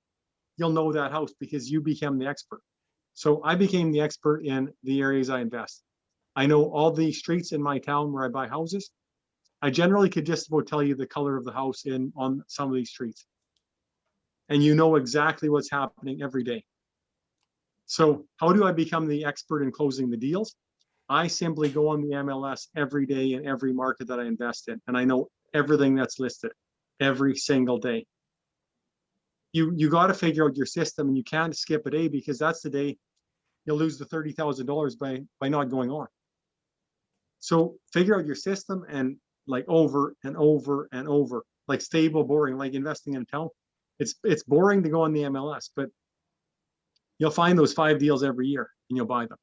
You'll know that house because you became the expert. So I became the expert in the areas I invest. I know all the streets in my town where I buy houses. I generally could just about tell you the color of the house on some of these streets. And you know exactly what's happening every day. So how do I become the expert in closing the deals? I simply go on the MLS every day in every market that I invest in, and I know everything that's listed every single day. You got to figure out your system, and you can't skip a day, because that's the day you'll lose the $30,000 by not going on. So figure out your system, and like over and over and over, like stable, boring, like investing in a town. It's boring to go on the MLS, but you'll find those 5 deals every year and you'll buy them.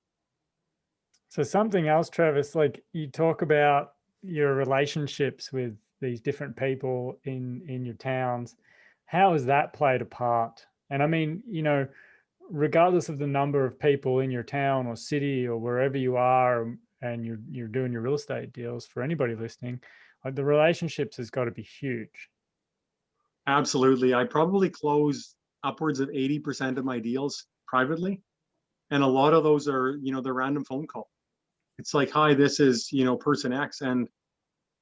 So something else, Travis, like you talk about your relationships with these different people in your towns. How has that played a part? And I mean, regardless of the number of people in your town or city or wherever you are, and you're doing your real estate deals, for anybody listening, like the relationships has got to be huge. Absolutely. I probably close upwards of 80% of my deals privately. And a lot of those are, the random phone call. It's like, hi, this is, person X, and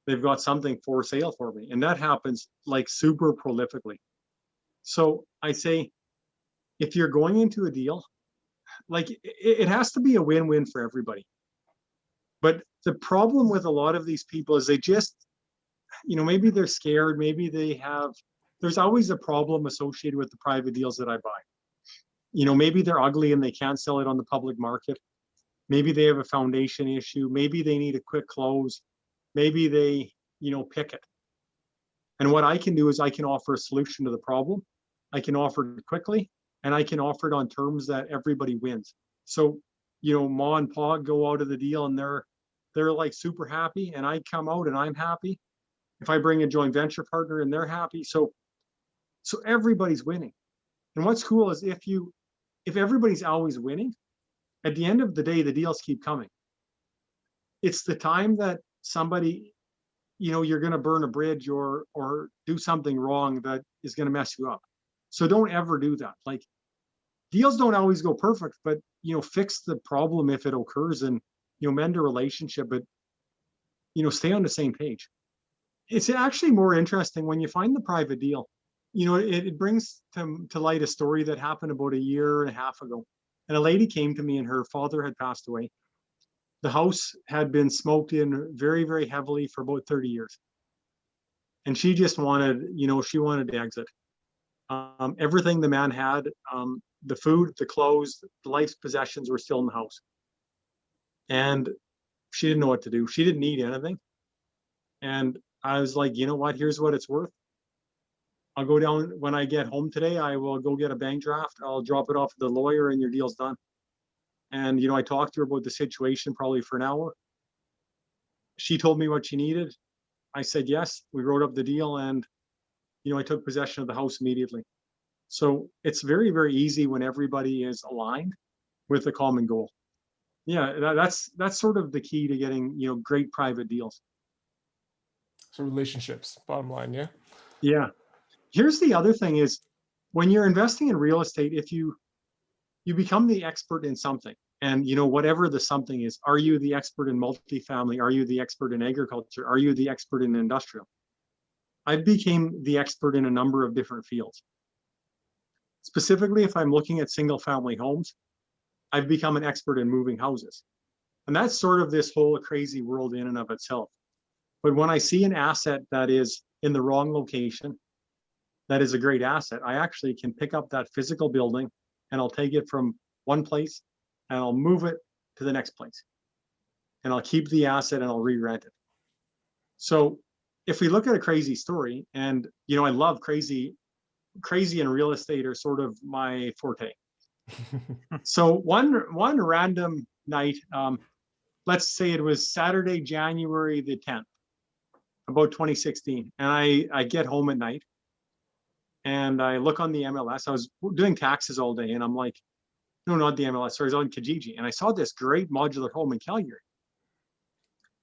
they've got something for sale for me. And that happens like super prolifically. So I say, if you're going into a deal, like it has to be a win-win for everybody. But the problem with a lot of these people is they just, maybe they're scared, maybe there's always a problem associated with the private deals that I buy. Maybe they're ugly and they can't sell it on the public market. Maybe they have a foundation issue. Maybe they need a quick close. Maybe they, pick it. And what I can do is I can offer a solution to the problem. I can offer it quickly, and I can offer it on terms that everybody wins. So, Ma and Pa go out of the deal and they're like super happy, and I come out and I'm happy. If I bring a joint venture partner and they're happy, so everybody's winning. And what's cool is if everybody's always winning, at the end of the day, the deals keep coming. It's the time that somebody, you're going to burn a bridge or do something wrong that is going to mess you up. So don't ever do that. Like, deals don't always go perfect, but fix the problem if it occurs, and mend a relationship, but stay on the same page. It's actually more interesting when you find the private deal. It brings to light a story that happened about 1.5 years ago. And a lady came to me, and her father had passed away. The house had been smoked in very, very heavily for about 30 years. And she just wanted, she wanted to exit. Everything the man had, the food, the clothes, the life's possessions were still in the house. And she didn't know what to do. She didn't need anything. And I was like, you know what, here's what it's worth. I'll go down when I get home today. I will go get a bank draft. I'll drop it off to the lawyer, and your deal's done. And, I talked to her about the situation probably for an hour. She told me what she needed. I said yes. We wrote up the deal, and, I took possession of the house immediately. So it's very, very easy when everybody is aligned with a common goal. Yeah, that's sort of the key to getting, great private deals. So relationships, bottom line, yeah? Yeah. Here's the other thing is, when you're investing in real estate, if you become the expert in something, and whatever the something is, are you the expert in multifamily? Are you the expert in agriculture? Are you the expert in industrial? I became the expert in a number of different fields. Specifically, if I'm looking at single family homes, I've become an expert in moving houses. And that's sort of this whole crazy world in and of itself. But when I see an asset that is in the wrong location, that is a great asset, I actually can pick up that physical building, and I'll take it from one place and I'll move it to the next place. and I'll keep the asset and I'll re-rent it. So if we look at a crazy story, and I love crazy and real estate are sort of my forte. So one random night, let's say it was Saturday, January the 10th, about 2016, and I get home at night and I look on the MLS. I was doing taxes all day, and I'm like, no, not the MLS. Sorry, I was on Kijiji, and I saw this great modular home in Calgary.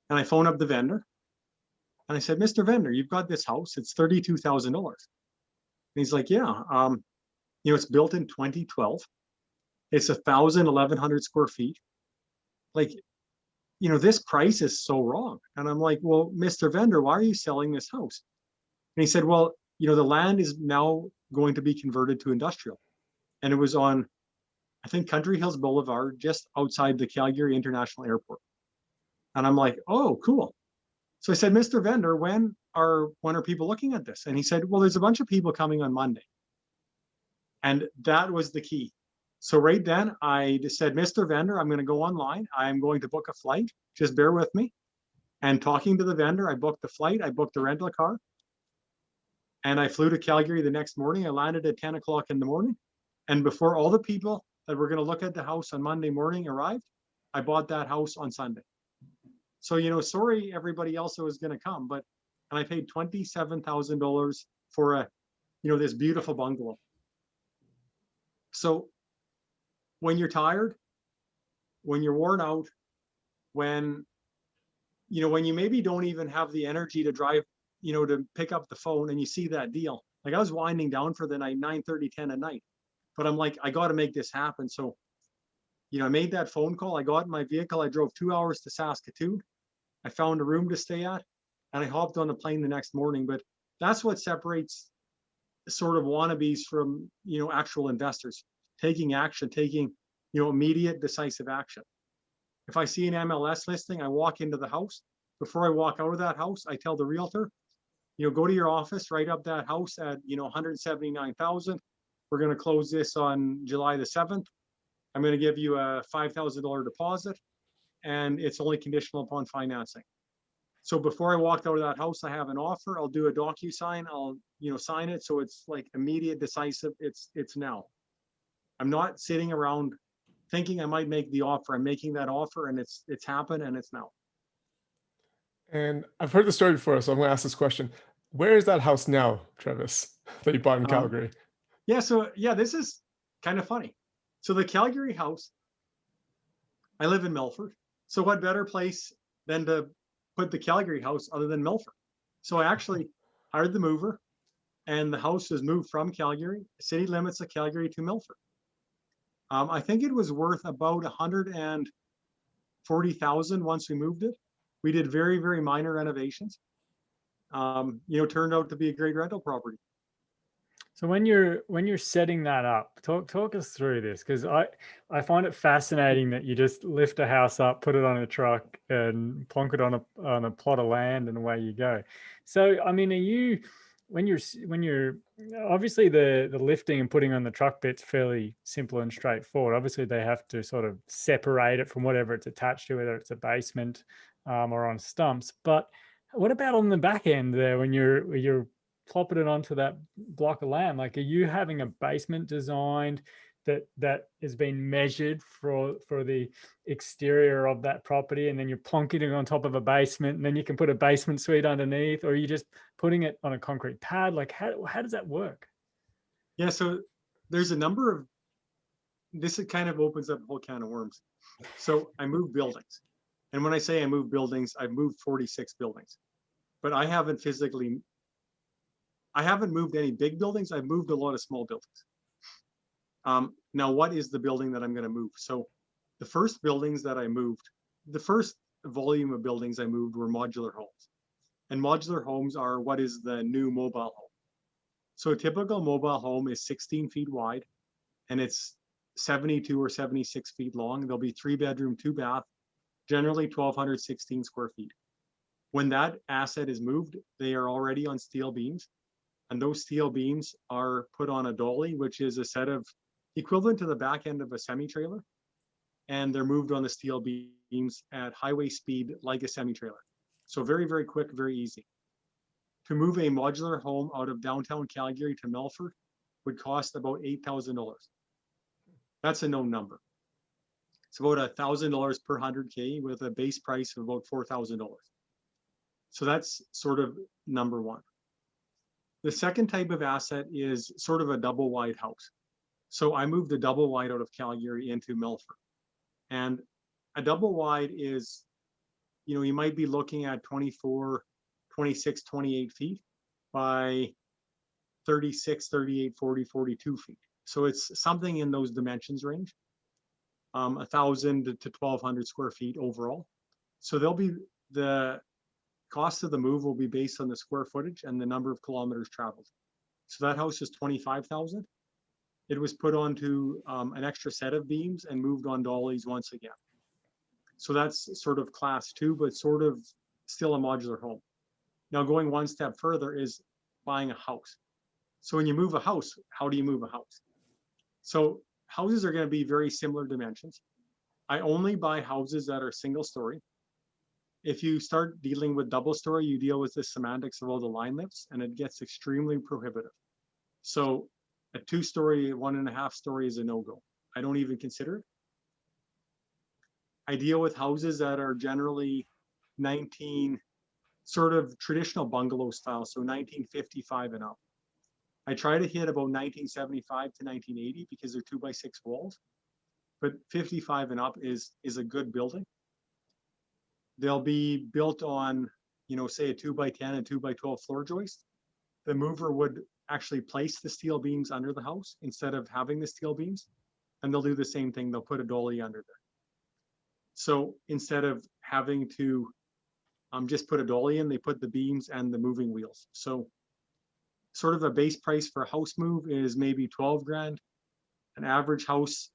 And I phone up the vendor, and I said, Mr. Vendor, you've got this house. It's $32,000. And he's like, yeah, it's built in 2012. It's 1,100 square feet. Like, this price is so wrong. And I'm like, well, Mr. Vendor, why are you selling this house? And he said, well, the land is now going to be converted to industrial. And it was on, I think, Country Hills Boulevard, just outside the Calgary International Airport. And I'm like, oh, cool. So I said, Mr. Vendor, when are people looking at this? And he said, well, there's a bunch of people coming on Monday. And that was the key. So right then I just said, Mr. Vendor, I'm going to go online. I'm going to book a flight. Just bear with me. And talking to the vendor, I booked the flight. I booked the rental car. And I flew to Calgary the next morning. I landed at 10 o'clock in the morning. And before all the people that were going to look at the house on Monday morning arrived, I bought that house on Sunday. So, sorry, everybody else that was going to come, and I paid $27,000 for this beautiful bungalow. So when you're tired, when you're worn out, when you maybe don't even have the energy to drive, to pick up the phone and you see that deal, like I was winding down for the night, 9:30, 10 at night, but I'm like, I got to make this happen. So, I made that phone call. I got in my vehicle. I drove 2 hours to Saskatoon. I found a room to stay at, and I hopped on a plane the next morning. But that's what separates sort of wannabes from, actual investors, taking action, taking, immediate decisive action. If I see an MLS listing, I walk into the house. Before I walk out of that house, I tell the realtor, go to your office, write up that house at, 179,000. We're going to close this on July the 7th. I'm going to give you a $5,000 deposit, and it's only conditional upon financing. So before I walked out of that house, I have an offer. I'll do a DocuSign. I'll, sign it. So it's like immediate, decisive. It's now. I'm not sitting around thinking I might make the offer. I'm making that offer, and it's happened, and it's now. And I've heard the story before, so I'm going to ask this question. Where is that house now, Trevis, that you bought in Calgary? This is kind of funny. So the Calgary house, I live in Melfort. So what better place than to put the Calgary house other than Melfort? So I actually hired the mover, and the house was moved from Calgary, city limits of Calgary, to Melfort. I think it was worth about $140,000 once we moved it. We did very, very minor renovations. Turned out to be a great rental property. So when you're setting that up, talk us through this, because I find it fascinating that you just lift a house up, put it on a truck, and plonk it on a plot of land, and away you go. So I mean, when you're obviously the lifting and putting on the truck bit's fairly simple and straightforward. Obviously they have to sort of separate it from whatever it's attached to, whether it's a basement or on stumps. But what about on the back end there when you're plopping it onto that block of land? Like, are you having a basement designed that has been measured for the exterior of that property, and then you're plonking it on top of a basement, and then you can put a basement suite underneath, or are you just putting it on a concrete pad? Like, how does that work? Yeah, so there's a number of, this kind of opens up a whole can of worms. So I moved buildings. And when I say I moved buildings, I've moved 46 buildings. But I haven't moved any big buildings. I've moved a lot of small buildings. Now, what is the building that I'm going to move? So the first buildings that I moved, the first volume of buildings I moved were modular homes. And modular homes are what is the new mobile home. So a typical mobile home is 16 feet wide, and it's 72 or 76 feet long. There'll be 3-bedroom, 2-bath, generally 1,216 square feet. When that asset is moved, they are already on steel beams. And those steel beams are put on a dolly, which is a set of equivalent to the back end of a semi-trailer. And they're moved on the steel beam beams at highway speed like a semi-trailer. So very, very quick, very easy. To move a modular home out of downtown Calgary to Melfort would cost about $8,000. That's a known number. It's about $1,000 per 100K with a base price of about $4,000. So that's sort of number one. The second type of asset is sort of a double wide house. So I moved a double wide out of Calgary into Melfort. And a double wide is, you might be looking at 24, 26, 28 feet by 36, 38, 40, 42 feet. So it's something in those dimensions range, 1,000 to 1,200 square feet overall. So the cost of the move will be based on the square footage and the number of kilometers traveled. So that house is 25,000. It was put onto an extra set of beams and moved on dollies once again. So that's sort of class 2, but sort of still a modular home. Now going one step further is buying a house. So when you move a house, how do you move a house? So houses are going to be very similar dimensions. I only buy houses that are single story. If you start dealing with double story, you deal with the semantics of all the line lifts, and it gets extremely prohibitive. So a 2-story, 1.5 story is a no-go. I don't even consider it. I deal with houses that are generally sort of traditional bungalow style, so 1955 and up. I try to hit about 1975 to 1980 because they're 2x6 walls, but 55 and up is a good building. They'll be built on, say a 2x10 and 2x12 floor joist. The mover would actually place the steel beams under the house instead of having the steel beams, and they'll do the same thing. They'll put a dolly under there. So instead of having to just put a dolly in, they put the beams and the moving wheels. So sort of a base price for a house move is maybe 12 grand. An average house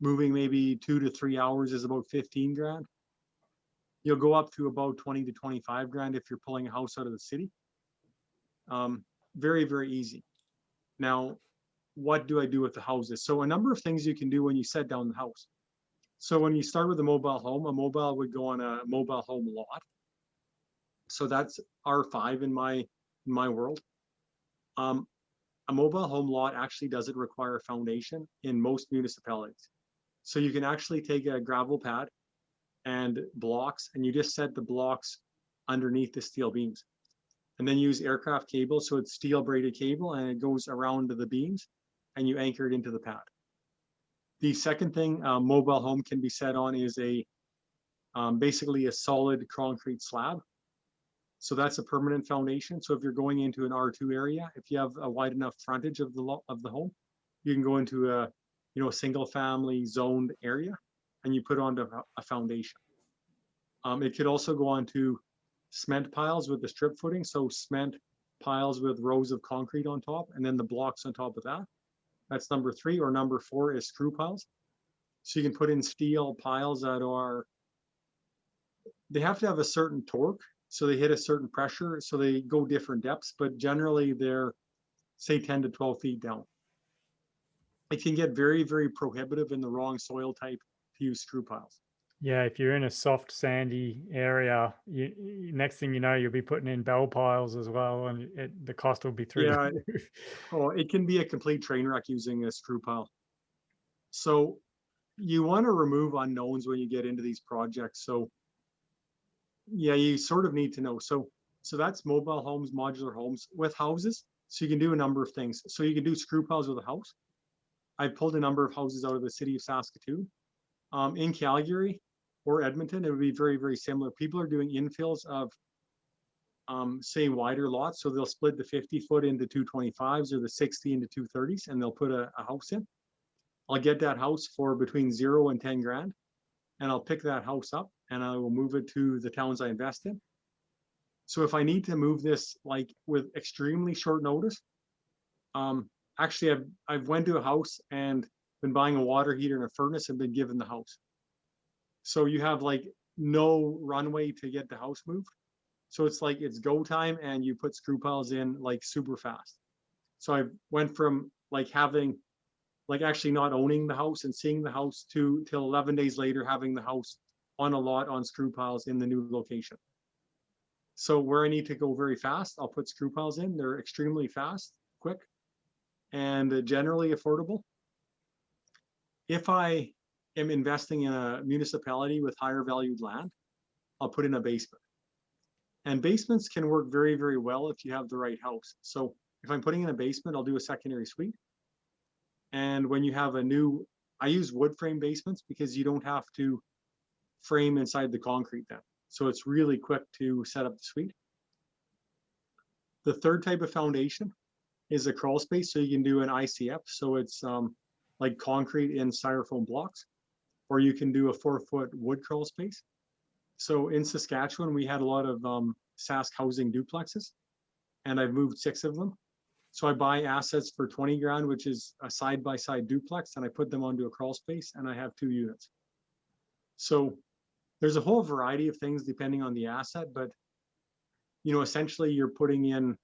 moving maybe 2 to 3 hours is about 15 grand. You'll go up to about 20 to 25 grand if you're pulling a house out of the city. Very, very easy. Now, what do I do with the houses? So a number of things you can do when you set down the house. So when you start with a mobile would go on a mobile home lot. So that's R5 in my world. A mobile home lot actually doesn't require a foundation in most municipalities. So you can actually take a gravel pad and blocks, and you just set the blocks underneath the steel beams. And then use aircraft cable, so it's steel braided cable, and it goes around the beams, and you anchor it into the pad. The second thing a mobile home can be set on is basically a solid concrete slab. So that's a permanent foundation. So if you're going into an R2 area, if you have a wide enough frontage of the home, you can go into a single family zoned area, and you put on a foundation. It could also go onto cement piles with the strip footing. So cement piles with rows of concrete on top, and then the blocks on top of that. That's number 3, or number 4 is screw piles. So you can put in steel piles that they have to have a certain torque. So they hit a certain pressure. So they go different depths, but generally they're say 10 to 12 feet down. It can get very, very prohibitive in the wrong soil type to use screw piles. Yeah, if you're in a soft, sandy area, next thing you know, you'll be putting in bell piles as well, and the cost will be through the roof. Oh, it can be a complete train wreck using a screw pile. So you want to remove unknowns when you get into these projects. So yeah, you sort of need to know. So that's mobile homes, modular homes with houses. So you can do a number of things. So you can do screw piles with a house. I've pulled a number of houses out of the city of Saskatoon. In Calgary or Edmonton, it would be very, very similar. People are doing infills of, say, wider lots. So they'll split the 50-foot into 225s or the 60 into 230s, and they'll put a house in. I'll get that house for between 0 and 10 grand, and I'll pick that house up and I will move it to the towns I invest in. So if I need to move this like with extremely short notice, actually I've went to a house and been buying a water heater and a furnace and been given the house. So you have like no runway to get the house moved. So it's like it's go time, and you put screw piles in like super fast. So I went from like having like actually not owning the house and seeing the house till 11 days later having the house on a lot on screw piles in the new location. So where I need to go very fast, I'll put screw piles in. They're extremely fast, quick, and generally affordable. If I am investing in a municipality with higher valued land, I'll put in a basement. And basements can work very, very well if you have the right house. So if I'm putting in a basement, I'll do a secondary suite. And when you have a new, I use wood frame basements because you don't have to frame inside the concrete then. So it's really quick to set up the suite. The third type of foundation is a crawl space. So you can do an ICF. So it's like concrete in styrofoam blocks, or you can do a 4-foot wood crawl space. So in Saskatchewan, we had a lot of Sask housing duplexes, and I've moved 6 of them. So I buy assets for 20 grand, which is a side-by-side duplex, and I put them onto a crawl space, and I have 2 units. So there's a whole variety of things depending on the asset, but essentially you're putting in,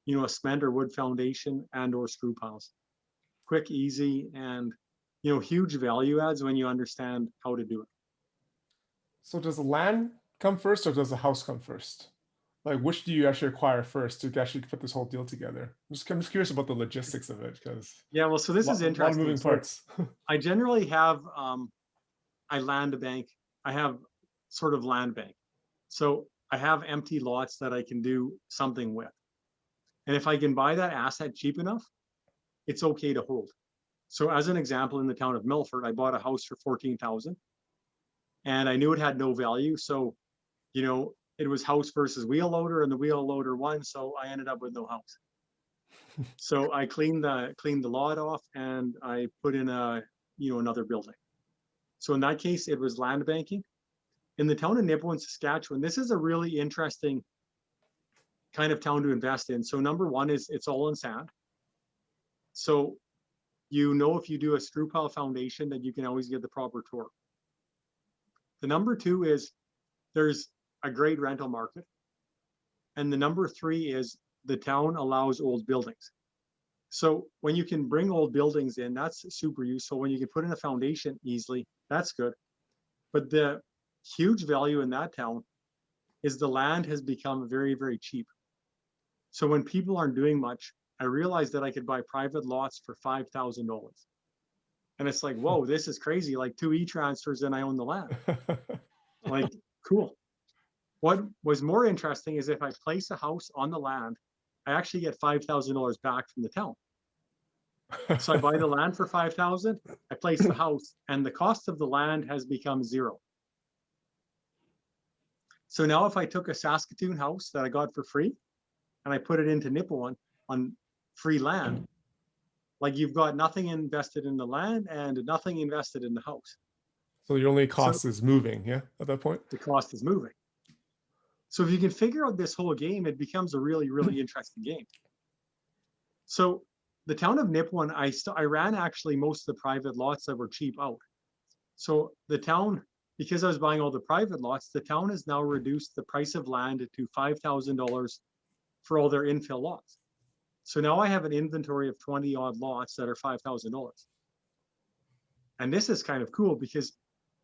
a cement or wood foundation and or screw piles. Quick, easy, and huge value adds when you understand how to do it. So does the land come first or does the house come first? Like, which do you actually acquire first to actually put this whole deal together? I'm just curious about the logistics of it, because yeah, well, so this is interesting. A lot of moving parts. I generally have I land bank. I have sort of land bank. So I have empty lots that I can do something with. And if I can buy that asset cheap enough, it's okay to hold. So as an example, in the town of Melfort, I bought a house for $14,000, and I knew it had no value. So, it was house versus wheel loader, and the wheel loader won. So I ended up with no house. So I cleaned the lot off, and I put in another building. So in that case, it was land banking. In the town of Nipawin, Saskatchewan, this is a really interesting kind of town to invest in. So number one is it's all in sand. So if you do a screw pile foundation, that you can always get the proper torque. The number 2 is there's a great rental market. And the number 3 is the town allows old buildings. So when you can bring old buildings in, that's super useful. When you can put in a foundation easily, that's good. But the huge value in that town is the land has become very, very cheap. So when people aren't doing much, I realized that I could buy private lots for $5,000. And it's like, whoa, this is crazy. Like 2 e-transfers and I own the land. Like, cool. What was more interesting is if I place a house on the land, I actually get $5,000 back from the town. So I buy the land for $5,000, I place the house, and the cost of the land has become 0. So now if I took a Saskatoon house that I got for free and I put it into Nipawin on free land, like you've got nothing invested in the land and nothing invested in the house. So your only cost is moving, yeah, at that point? The cost is moving. So if you can figure out this whole game, it becomes a really, really interesting game. So the town of Nipawin, I ran actually most of the private lots that were cheap out. So the town, because I was buying all the private lots, the town has now reduced the price of land to $5,000 for all their infill lots. So now I have an inventory of 20 odd lots that are $5,000. And this is kind of cool because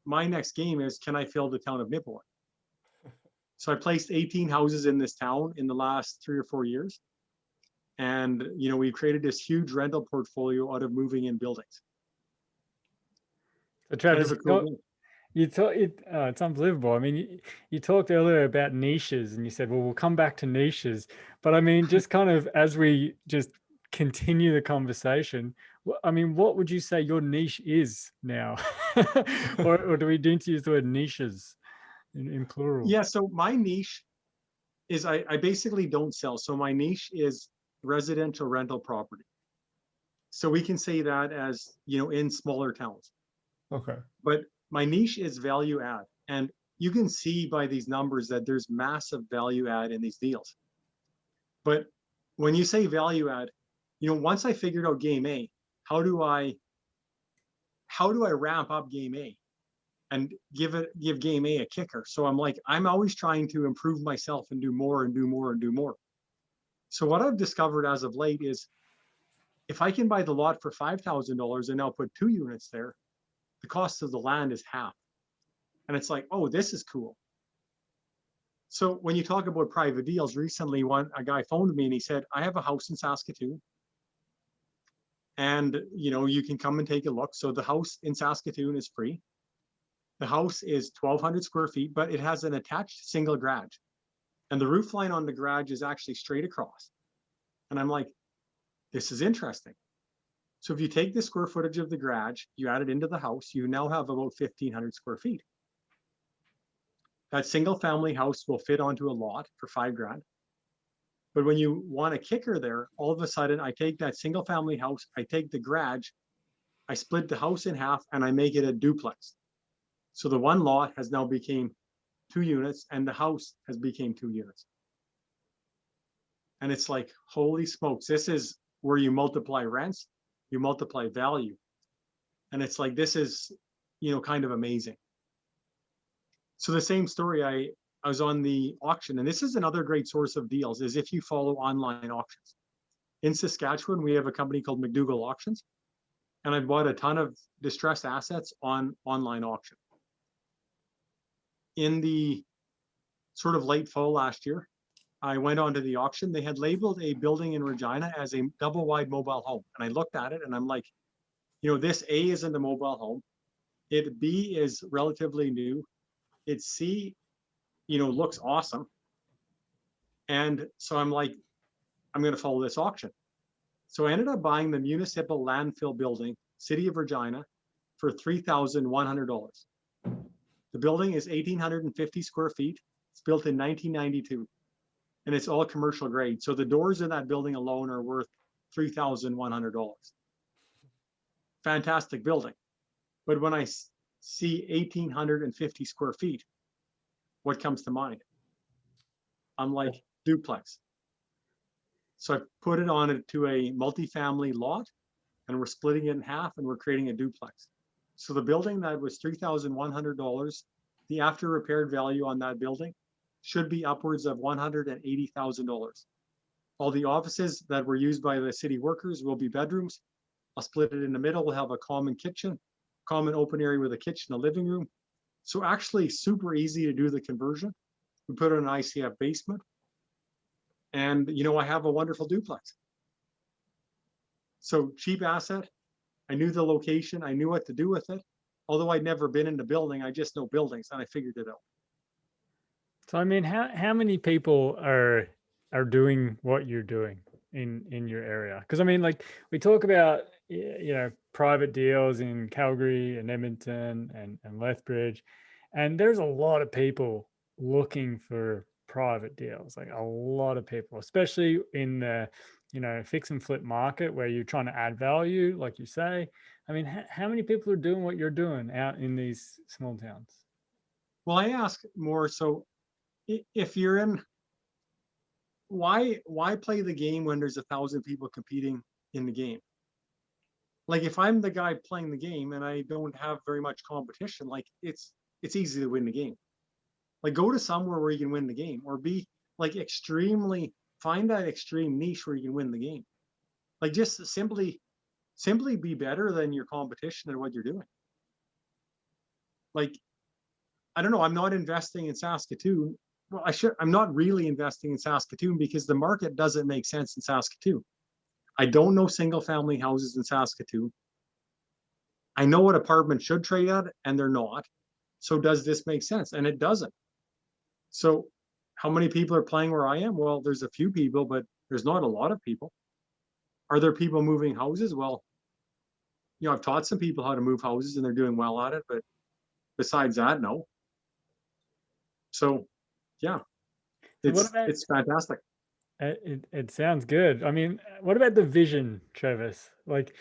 my next game is, can I fill the town of Nipawin? So I placed 18 houses in this town in the last 3 or 4 years. And, we've created this huge rental portfolio out of moving in buildings. So Travis, it's unbelievable. I mean, you talked earlier about niches and you said, well, we'll come back to niches. But I mean, just kind of as we just continue the conversation, I mean, what would you say your niche is now? or do we need to use the word niches in plural? Yeah, so my niche is I basically don't sell. So my niche is residential rental property. So we can say that as, in smaller towns. Okay. But my niche is value add. And you can see by these numbers that there's massive value add in these deals. But when you say value add, once I figured out game A, how do I ramp up game A and give game A a kicker? So I'm always trying to improve myself and do more and do more and do more. So what I've discovered as of late is if I can buy the lot for $5,000 and now put 2 units there, the cost of the land is half. And it's like, oh, this is cool. So when you talk about private deals, recently a guy phoned me and he said, I have a house in Saskatoon and you can come and take a look. So the house in Saskatoon is free. The house is 1,200 square feet, but it has an attached single garage. And the roof line on the garage is actually straight across. And I'm like, this is interesting. So if you take the square footage of the garage, you add it into the house, you now have about 1,500 square feet. That single family house will fit onto a lot for $5,000. But when you want a kicker there, all of a sudden I take that single family house, I take the garage, I split the house in half and I make it a duplex. So the one lot has now became 2 units and the house has became 2 units. And it's like, holy smokes, this is where you multiply rents, you multiply value. And it's like, this is, kind of amazing. So the same story, I was on the auction, and this is another great source of deals, is if you follow online auctions. In Saskatchewan, we have a company called McDougall Auctions, and I bought a ton of distressed assets on online auction. In the sort of late fall last year, I went onto the auction. They had labeled a building in Regina as a double wide mobile home. And I looked at it and I'm like, this A isn't a mobile home. B is relatively new. C, looks awesome. And so I'm like, I'm going to follow this auction. So I ended up buying the municipal landfill building, City of Regina, for $3,100. The building is 1,850 square feet. It's built in 1992, and it's all commercial grade. So the doors in that building alone are worth $3,100. Fantastic building. But when I see 1,850 square feet, what comes to mind? I'm like, duplex. So I put it on to a multifamily lot, and we're splitting it in half, and we're creating a duplex. So the building that was $3,100, the after repaired value on that building should be upwards of $180,000. All the offices that were used by the city workers will be bedrooms. I'll split it in the middle. We'll have a common kitchen, common open area with a kitchen, a living room. So actually super easy to do the conversion. We put in an ICF basement. And I have a wonderful duplex. So cheap asset. I knew the location. I knew what to do with it. Although I'd never been in the building, I just know buildings and I figured it out. So I mean, how many people are doing what you're doing in your area? Because I mean, like we talk about private deals in Calgary and Edmonton and Lethbridge, and there's a lot of people looking for private deals, like a lot of people, especially in the fix and flip market where you're trying to add value, like you say. I mean, how many people are doing what you're doing out in these small towns? Well, I ask more so, if you're in, why play the game when there's 1,000 people competing in the game? Like if I'm the guy playing the game and I don't have very much competition, like it's easy to win the game. Like go to somewhere where you can win the game, or be like find that extreme niche where you can win the game. Like just simply be better than your competition at what you're doing. Like, I don't know, I'm not investing in Saskatoon. Well, I'm not really investing in Saskatoon because the market doesn't make sense in Saskatoon. I don't know single family houses in Saskatoon. I know what apartments should trade at and they're not. So does this make sense? And it doesn't. So how many people are playing where I am? Well, there's a few people, but there's not a lot of people. Are there people moving houses? Well, I've taught some people how to move houses and they're doing well at it, but besides that, no. So yeah, it's fantastic. It sounds good. I mean, what about the vision, Trevis? Like,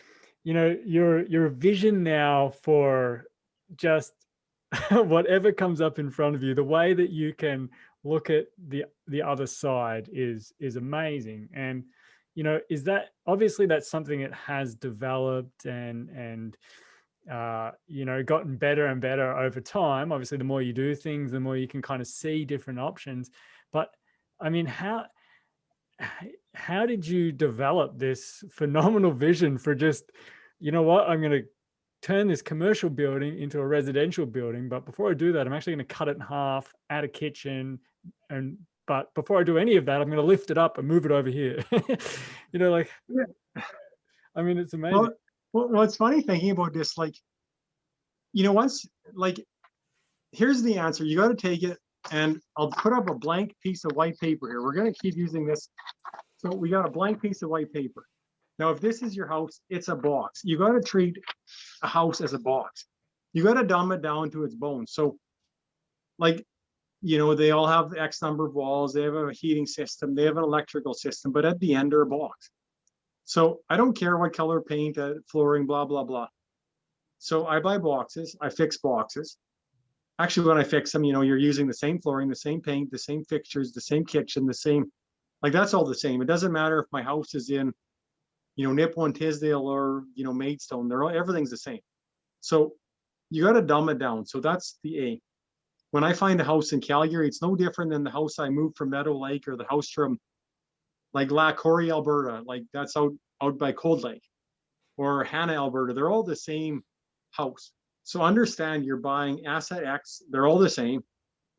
your vision now for just whatever comes up in front of you, the way that you can look at the other side is amazing. And is that obviously that's something that has developed and gotten better and better over time. Obviously, the more you do things, the more you can kind of see different options. But I mean, how did you develop this phenomenal vision for just, I'm going to turn this commercial building into a residential building, but before I do that, I'm actually going to cut it in half, add a kitchen, but before I do any of that, I'm going to lift it up and move it over here. Like, Yeah. I mean, it's amazing. Well, it's funny thinking about this, like, once, like, here's the answer. You got to take it, and I'll put up a blank piece of white paper here. We're going to keep using this. So we got a blank piece of white paper. Now, if this is your house, it's a box. You got to treat a house as a box. You got to dumb it down to its bones. So, like, they all have X number of walls. They have a heating system. They have an electrical system. But at the end, they're a box. So I don't care what color paint, flooring, blah, blah, blah. So I buy boxes. I fix boxes. Actually, when I fix them, you're using the same flooring, the same paint, the same fixtures, the same kitchen, the same, like, that's all the same. It doesn't matter if my house is in, Nippo and Tisdale or, Maidstone. Everything's the same. So you got to dumb it down. So that's the A. When I find a house in Calgary, it's no different than the house I moved from Meadow Lake, or the house from, like, La Corrie, Alberta. Like, that's out by Cold Lake, or Hannah, Alberta. They're all the same house. So understand, you're buying asset X. They're all the same.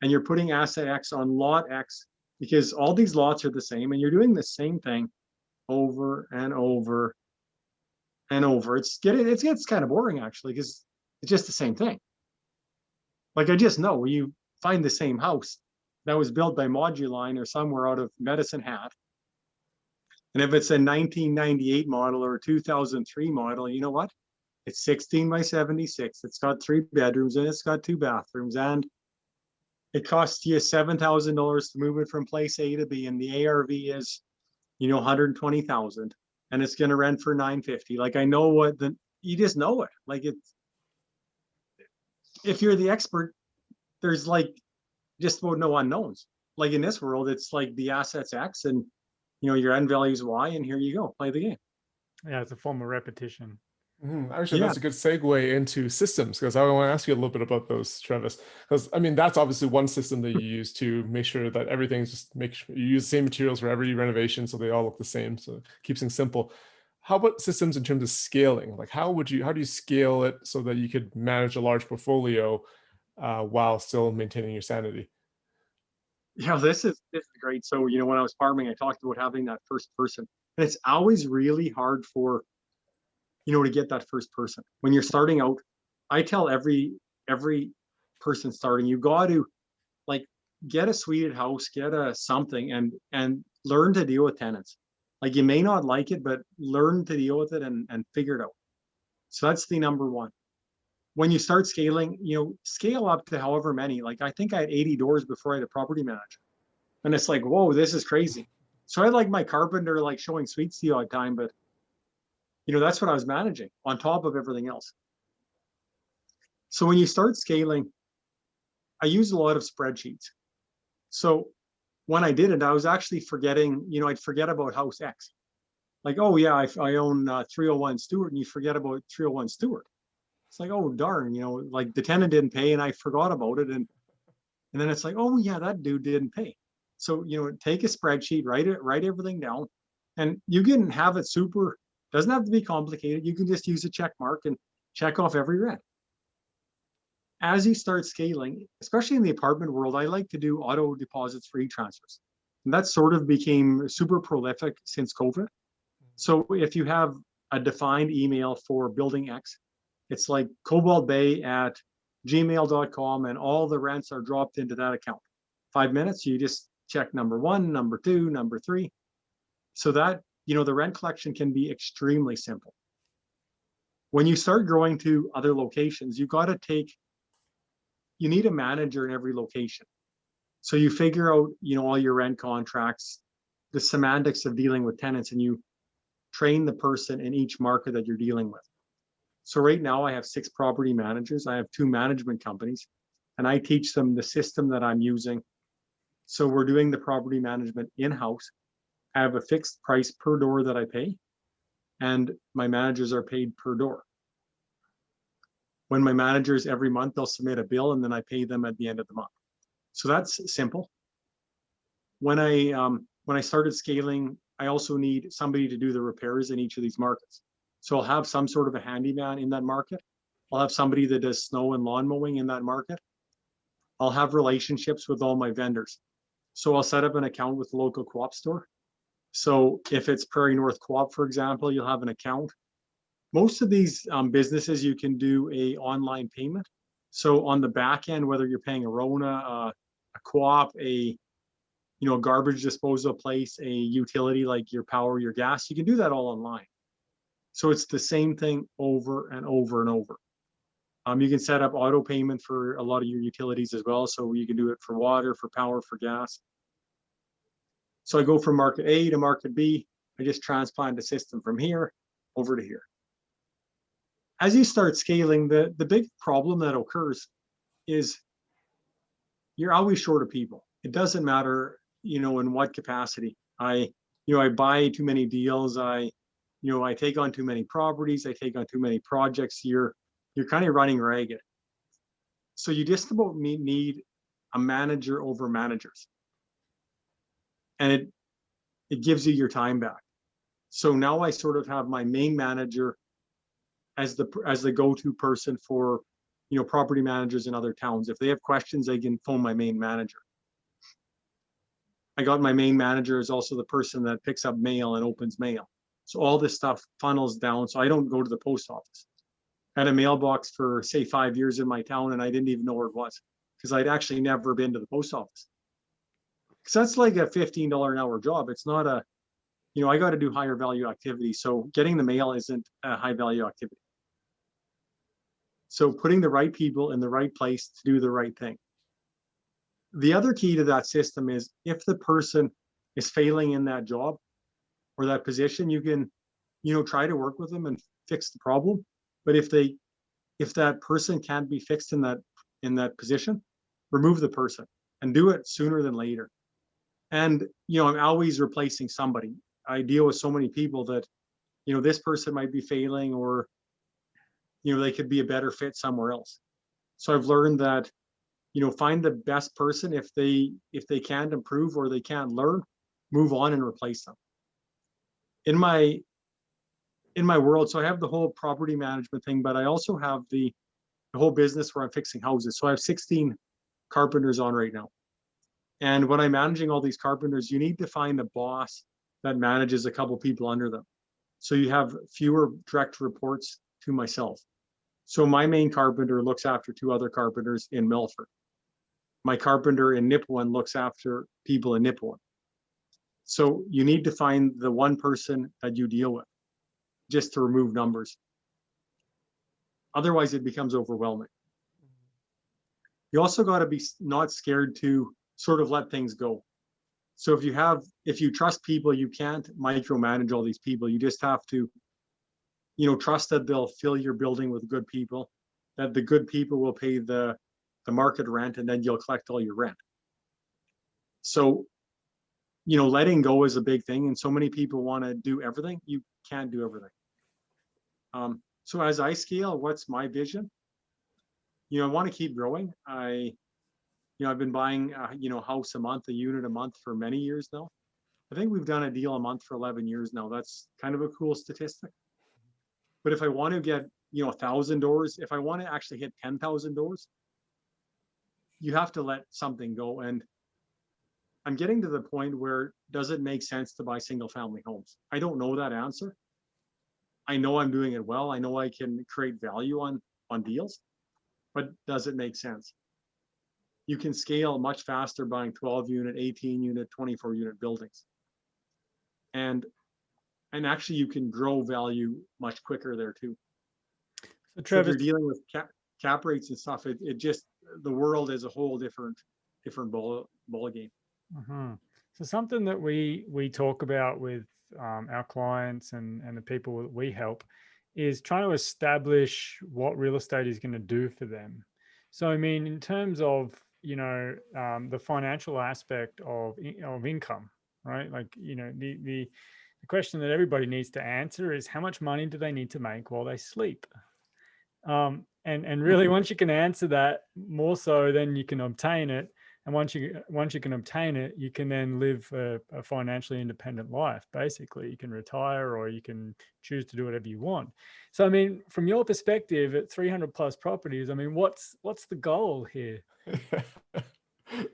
And you're putting asset X on lot X, because all these lots are the same, and you're doing the same thing over and over and over. It gets kind of boring, actually, because it's just the same thing. Like, I just know you find the same house that was built by Modular or somewhere out of Medicine Hat, and if it's a 1998 model or a 2003 model, you know what? It's 16 by 76. It's got 3 bedrooms and it's got 2 bathrooms, and it costs you $7,000 to move it from place A to B, and the ARV is, 120,000, and it's going to rent for 950. Like, I know you just know it. Like, if you're the expert, there's, like, just about no unknowns. Like, in this world, it's like the assets X, and your end value is Y, and here you go, play the game. Yeah, it's a form of repetition. Actually, that's a good segue into systems, because I want to ask you a little bit about those, Trevis. Because I mean, that's obviously one system that you use to make sure that everything's just make sure you use the same materials for every renovation, so they all look the same. So it keeps things simple. How about systems in terms of scaling? Like, how do you scale it so that you could manage a large portfolio while still maintaining your sanity? Yeah, this is great. So, when I was farming, I talked about having that first person, and it's always really hard for, to get that first person. When you're starting out, I tell every person starting, you got to, like, get a suited house, get a something, and learn to deal with tenants. Like, you may not like it, but learn to deal with it and figure it out. So that's the number one. When you start scaling, scale up to however many. Like, I think I had 80 doors before I had a property manager. And it's like, whoa, this is crazy. So I had, like, my carpenter, like, showing suites the odd time, but that's what I was managing on top of everything else. So when you start scaling, I use a lot of spreadsheets. So when I did it, I was actually forgetting, I'd forget about house X. Like, oh yeah, I own 301 Stewart, and you forget about 301 Stewart. It's like, oh darn, like, the tenant didn't pay and I forgot about it. And then it's like, oh yeah, that dude didn't pay. So, take a spreadsheet, write everything down, and you can have it doesn't have to be complicated. You can just use a check mark and check off every rent. As you start scaling, especially in the apartment world, I like to do auto deposits for e-transfers. And that sort of became super prolific since COVID. So if you have a defined email for building X, it's like Cobalt Bay at gmail.com, and all the rents are dropped into that account. 5 minutes, you just check number 1, number 2, number 3. So that, the rent collection can be extremely simple. When you start growing to other locations, you need a manager in every location. So you figure out, all your rent contracts, the semantics of dealing with tenants, and you train the person in each market that you're dealing with. So right now I have 6 property managers. I have 2 management companies, and I teach them the system that I'm using. So we're doing the property management in-house. I have a fixed price per door that I pay, and my managers are paid per door. When my managers, every month, they'll submit a bill, and then I pay them at the end of the month. So that's simple. When I started scaling, I also need somebody to do the repairs in each of these markets. So I'll have some sort of a handyman in that market, I'll have somebody that does snow and lawn mowing in that market. I'll have relationships with all my vendors. So I'll set up an account with the local co-op store. So if it's Prairie North Co-op, for example, you'll have an account. Most of these businesses, you can do a online payment. So on the back end, whether you're paying a RONA, a co-op, a garbage disposal place, a utility like your power, your gas, you can do that all online. So it's the same thing over and over and over. You can set up auto payment for a lot of your utilities as well. So you can do it for water, for power, for gas. So I go from market A to market B. I just transplant the system from here over to here. As you start scaling, the big problem that occurs is you're always short of people. It doesn't matter, in what capacity. I buy too many deals. I take on too many properties. I take on too many projects. You're kind of running ragged. So you just about need a manager over managers. And it gives you your time back. So now I sort of have my main manager as the go-to person for property managers in other towns. If they have questions, they can phone my main manager. I got my main manager is also the person that picks up mail and opens mail. So all this stuff funnels down. So I don't go to the post office. I had a mailbox for say 5 years in my town, and I didn't even know where it was because I'd actually never been to the post office. Because that's like a $15 an hour job. It's not a, I got to do higher value activity. So getting the mail isn't a high value activity. So putting the right people in the right place to do the right thing. The other key to that system is if the person is failing in that job or that position, you can, try to work with them and fix the problem. But if that person can't be fixed in that position, remove the person and do it sooner than later. And, I'm always replacing somebody. I deal with so many people that, this person might be failing or, they could be a better fit somewhere else. So I've learned that, find the best person. If they can't improve or they can't learn, move on and replace them. In my world, so I have the whole property management thing, but I also have the whole business where I'm fixing houses. So I have 16 carpenters on right now. And when I'm managing all these carpenters, you need to find a boss that manages a couple people under them. So you have fewer direct reports to myself. So my main carpenter looks after 2 other carpenters in Melfort. My carpenter in Nipawin looks after people in Nipawin. So you need to find the one person that you deal with just to remove numbers. Otherwise, it becomes overwhelming. You also got to be not scared to sort of let things go. So if you trust people, you can't micromanage all these people. You just have to, trust that they'll fill your building with good people, that the good people will pay the market rent, and then you'll collect all your rent. So, letting go is a big thing. And so many people want to do everything. You can't do everything. So as I scale, what's my vision? I want to keep growing. I've been buying, house a month, a unit a month for many years now. I think we've done a deal a month for 11 years now. That's kind of a cool statistic. But if I want to get, 1,000 doors, if I want to actually hit 10,000 doors, you have to let something go. And I'm getting to the point where does it make sense to buy single family homes? I don't know that answer. I know I'm doing it well. I know I can create value on deals, but does it make sense? You can scale much faster buying 12 unit, 18 unit, 24 unit buildings. And actually you can grow value much quicker there too. So Trevis, if you're dealing with cap rates and stuff, it just, the world is a whole different ball game. Mm-hmm. So something that we talk about with our clients and the people that we help is trying to establish what real estate is going to do for them. So, I mean, in terms of, the financial aspect of income, right? Like, the question that everybody needs to answer is how much money do they need to make while they sleep? And really, once you can answer that more so, then you can obtain it. And once you can obtain it, you can then live a financially independent life. Basically, you can retire or you can choose to do whatever you want. So, I mean, from your perspective, at 300 plus properties, I mean, what's the goal here? That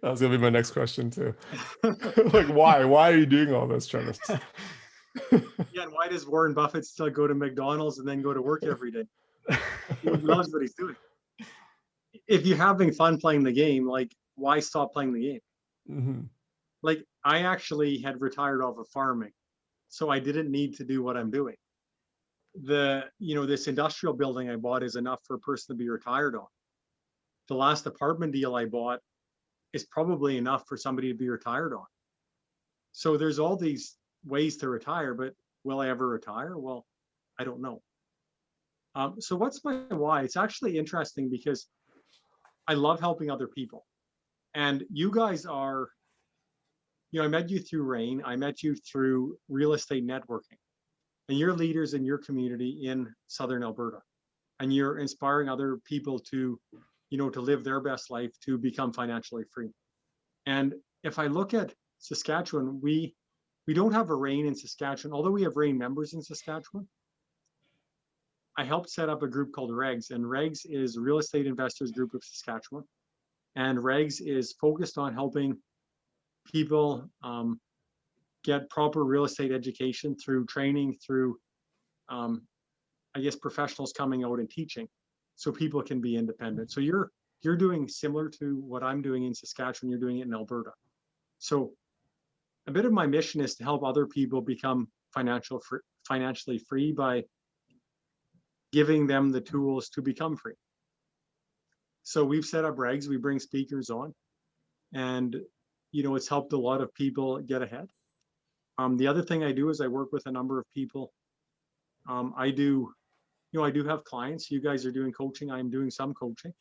was gonna be my next question too. Like, why are you doing all this, Travis? Yeah, and why does Warren Buffett still go to McDonald's and then go to work every day? He loves what he's doing. If you're having fun playing the game, like, why stop playing the game? Mm-hmm. Like, I actually had retired off of farming, so I didn't need to do what I'm doing. This industrial building I bought is enough for a person to be retired on. The last apartment deal I bought is probably enough for somebody to be retired on. So there's all these ways to retire, but will I ever retire? Well, I don't know. So what's my why? It's actually interesting because I love helping other people. And you guys are, I met you through REIGS. I met you through real estate networking. And you're leaders in your community in Southern Alberta. And you're inspiring other people to, to live their best life, to become financially free. And if I look at Saskatchewan, we don't have a REIGS in Saskatchewan, although we have REIGS members in Saskatchewan. I helped set up a group called REIGS, and REIGS is Real Estate Investors Group of Saskatchewan. And REIGS is focused on helping people get proper real estate education through training, through, professionals coming out and teaching, so people can be independent. So you're doing similar to what I'm doing in Saskatchewan. You're doing it in Alberta. So a bit of my mission is to help other people become financially free by giving them the tools to become free. So we've set up REIGS. We bring speakers on, and it's helped a lot of people get ahead. The other thing I do is I work with a number of people. I do have clients. You guys are doing coaching. I'm doing some coaching,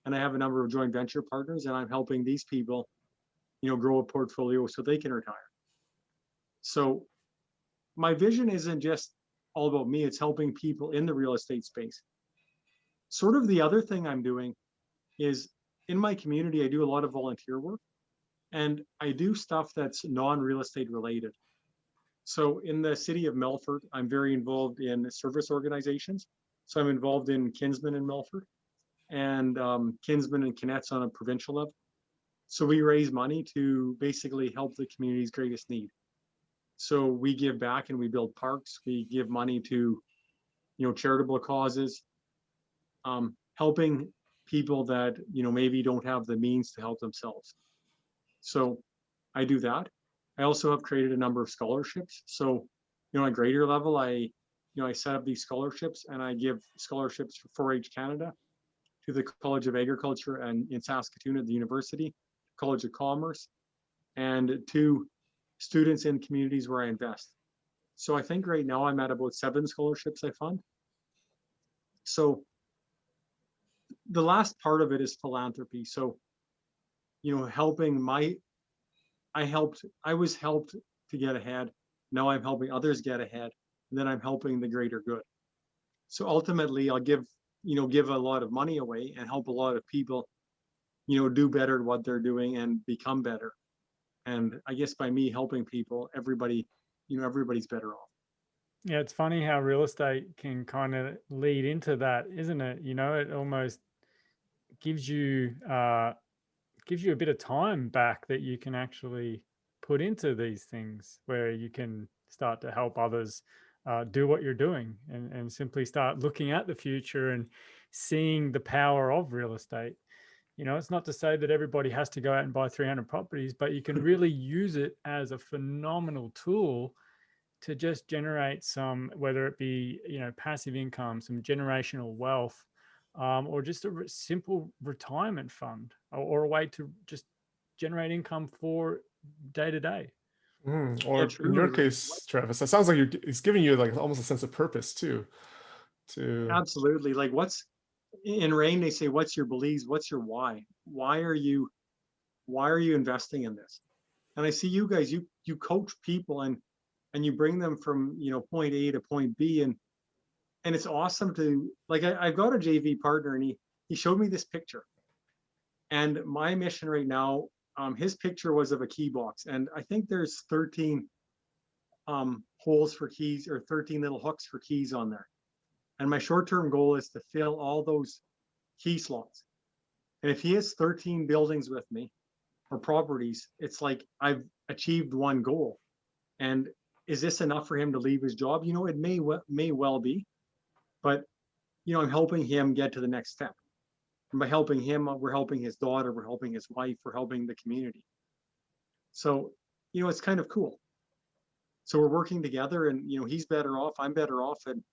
and I have a number of joint venture partners, and I'm helping these people, grow a portfolio so they can retire. So my vision isn't just all about me. It's helping people in the real estate space. Sort of the other thing I'm doing is in my community, I do a lot of volunteer work, and I do stuff that's non-real estate related. So in the city of Melfort, I'm very involved in service organizations. So I'm involved in Kinsman and Melfort, and Kinsman and Kinetz on a provincial level. So we raise money to basically help the community's greatest need. So we give back and we build parks. We give money to, charitable causes, helping people that, maybe don't have the means to help themselves. So I do that. I also have created a number of scholarships. So, at a greater level, I set up these scholarships, and I give scholarships for 4-H Canada, to the College of Agriculture and in Saskatoon at the University, College of Commerce, and to students in communities where I invest. So I think right now I'm at about 7 scholarships I fund. So the last part of it is philanthropy. So, I was helped to get ahead. Now I'm helping others get ahead, and then I'm helping the greater good. So ultimately I'll give a lot of money away and help a lot of people, do better at what they're doing and become better. And I guess by me helping people, everybody's better off. Yeah, it's funny how real estate can kind of lead into that, isn't it? It almost gives you a bit of time back that you can actually put into these things, where you can start to help others do what you're doing, and simply start looking at the future and seeing the power of real estate. It's not to say that everybody has to go out and buy 300 properties, but you can really use it as a phenomenal tool to just generate some, whether it be, passive income, some generational wealth, or just a simple retirement fund, or a way to just generate income for day to day. Or in your case, Travis, that sounds like it's giving you like almost a sense of purpose too. Absolutely. Like, what's in REIGS, they say, what's your beliefs? What's your why? Why are you investing in this? And I see you guys, you coach people and you bring them from, point A to point B. And it's awesome to, like, I've got a JV partner, and he showed me this picture. And my mission right now, his picture was of a key box, and I think there's 13 holes for keys, or 13 little hooks for keys on there. And my short-term goal is to fill all those key slots. And if he has 13 buildings with me or properties, it's like I've achieved one goal. And is this enough for him to leave his job? It may well be, but I'm helping him get to the next step. And by helping him, we're helping his daughter, we're helping his wife, we're helping the community. So, it's kind of cool. So we're working together, and he's better off, I'm better off. And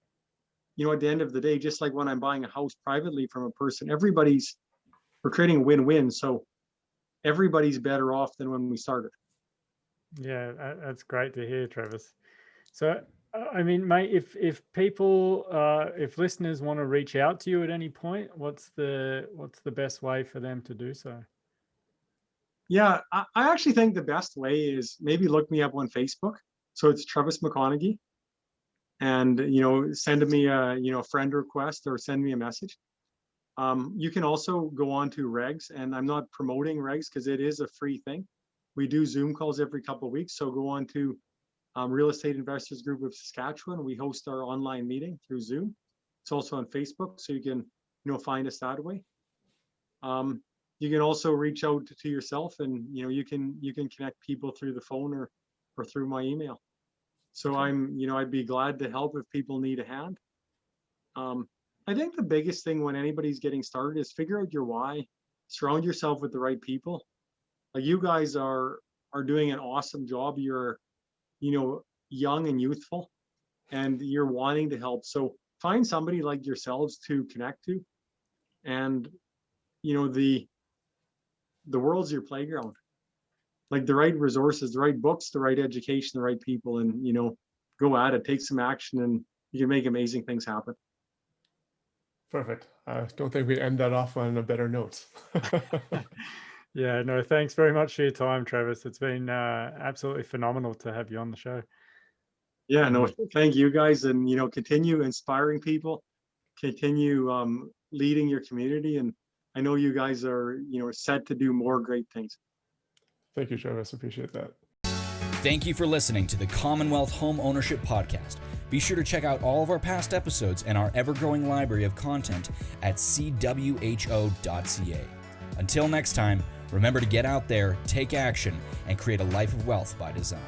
at the end of the day, just like when I'm buying a house privately from a person, we're creating a win-win. So everybody's better off than when we started. Yeah, that's great to hear, Travis. So, I mean, mate, if people, if listeners want to reach out to you at any point, what's the best way for them to do so? Yeah, I actually think the best way is maybe look me up on Facebook. So it's Trevis McConaghy, and send me a friend request or send me a message. You can also go on to REIGS, and I'm not promoting REIGS because it is a free thing. We do Zoom calls every couple of weeks. So go on to Real Estate Investors Group of Saskatchewan. We host our online meeting through Zoom. It's also on Facebook, so you can find us that way. You can also reach out to yourself, and you can connect people through the phone or through my email. So I'd be glad to help if people need a hand. I think the biggest thing when anybody's getting started is figure out your why. Surround yourself with the right people. Like, you guys are doing an awesome job. You're young and youthful, and you're wanting to help. So find somebody like yourselves to connect to, and the world's your playground. Like, the right resources, the right books, the right education, the right people, and go at it, take some action, and you can make amazing things happen. Perfect. I don't think we end that off on a better note. Yeah, no, thanks very much for your time, Travis. It's been absolutely phenomenal to have you on the show. Yeah, no, thank you guys, and continue inspiring people, continue leading your community, and I know you guys are set to do more great things. Thank you, Travis. Appreciate that. Thank you for listening to the Commonwealth Home Ownership Podcast. Be sure to check out all of our past episodes and our ever-growing library of content at cwho.ca. Until next time, remember to get out there, take action, and create a life of wealth by design.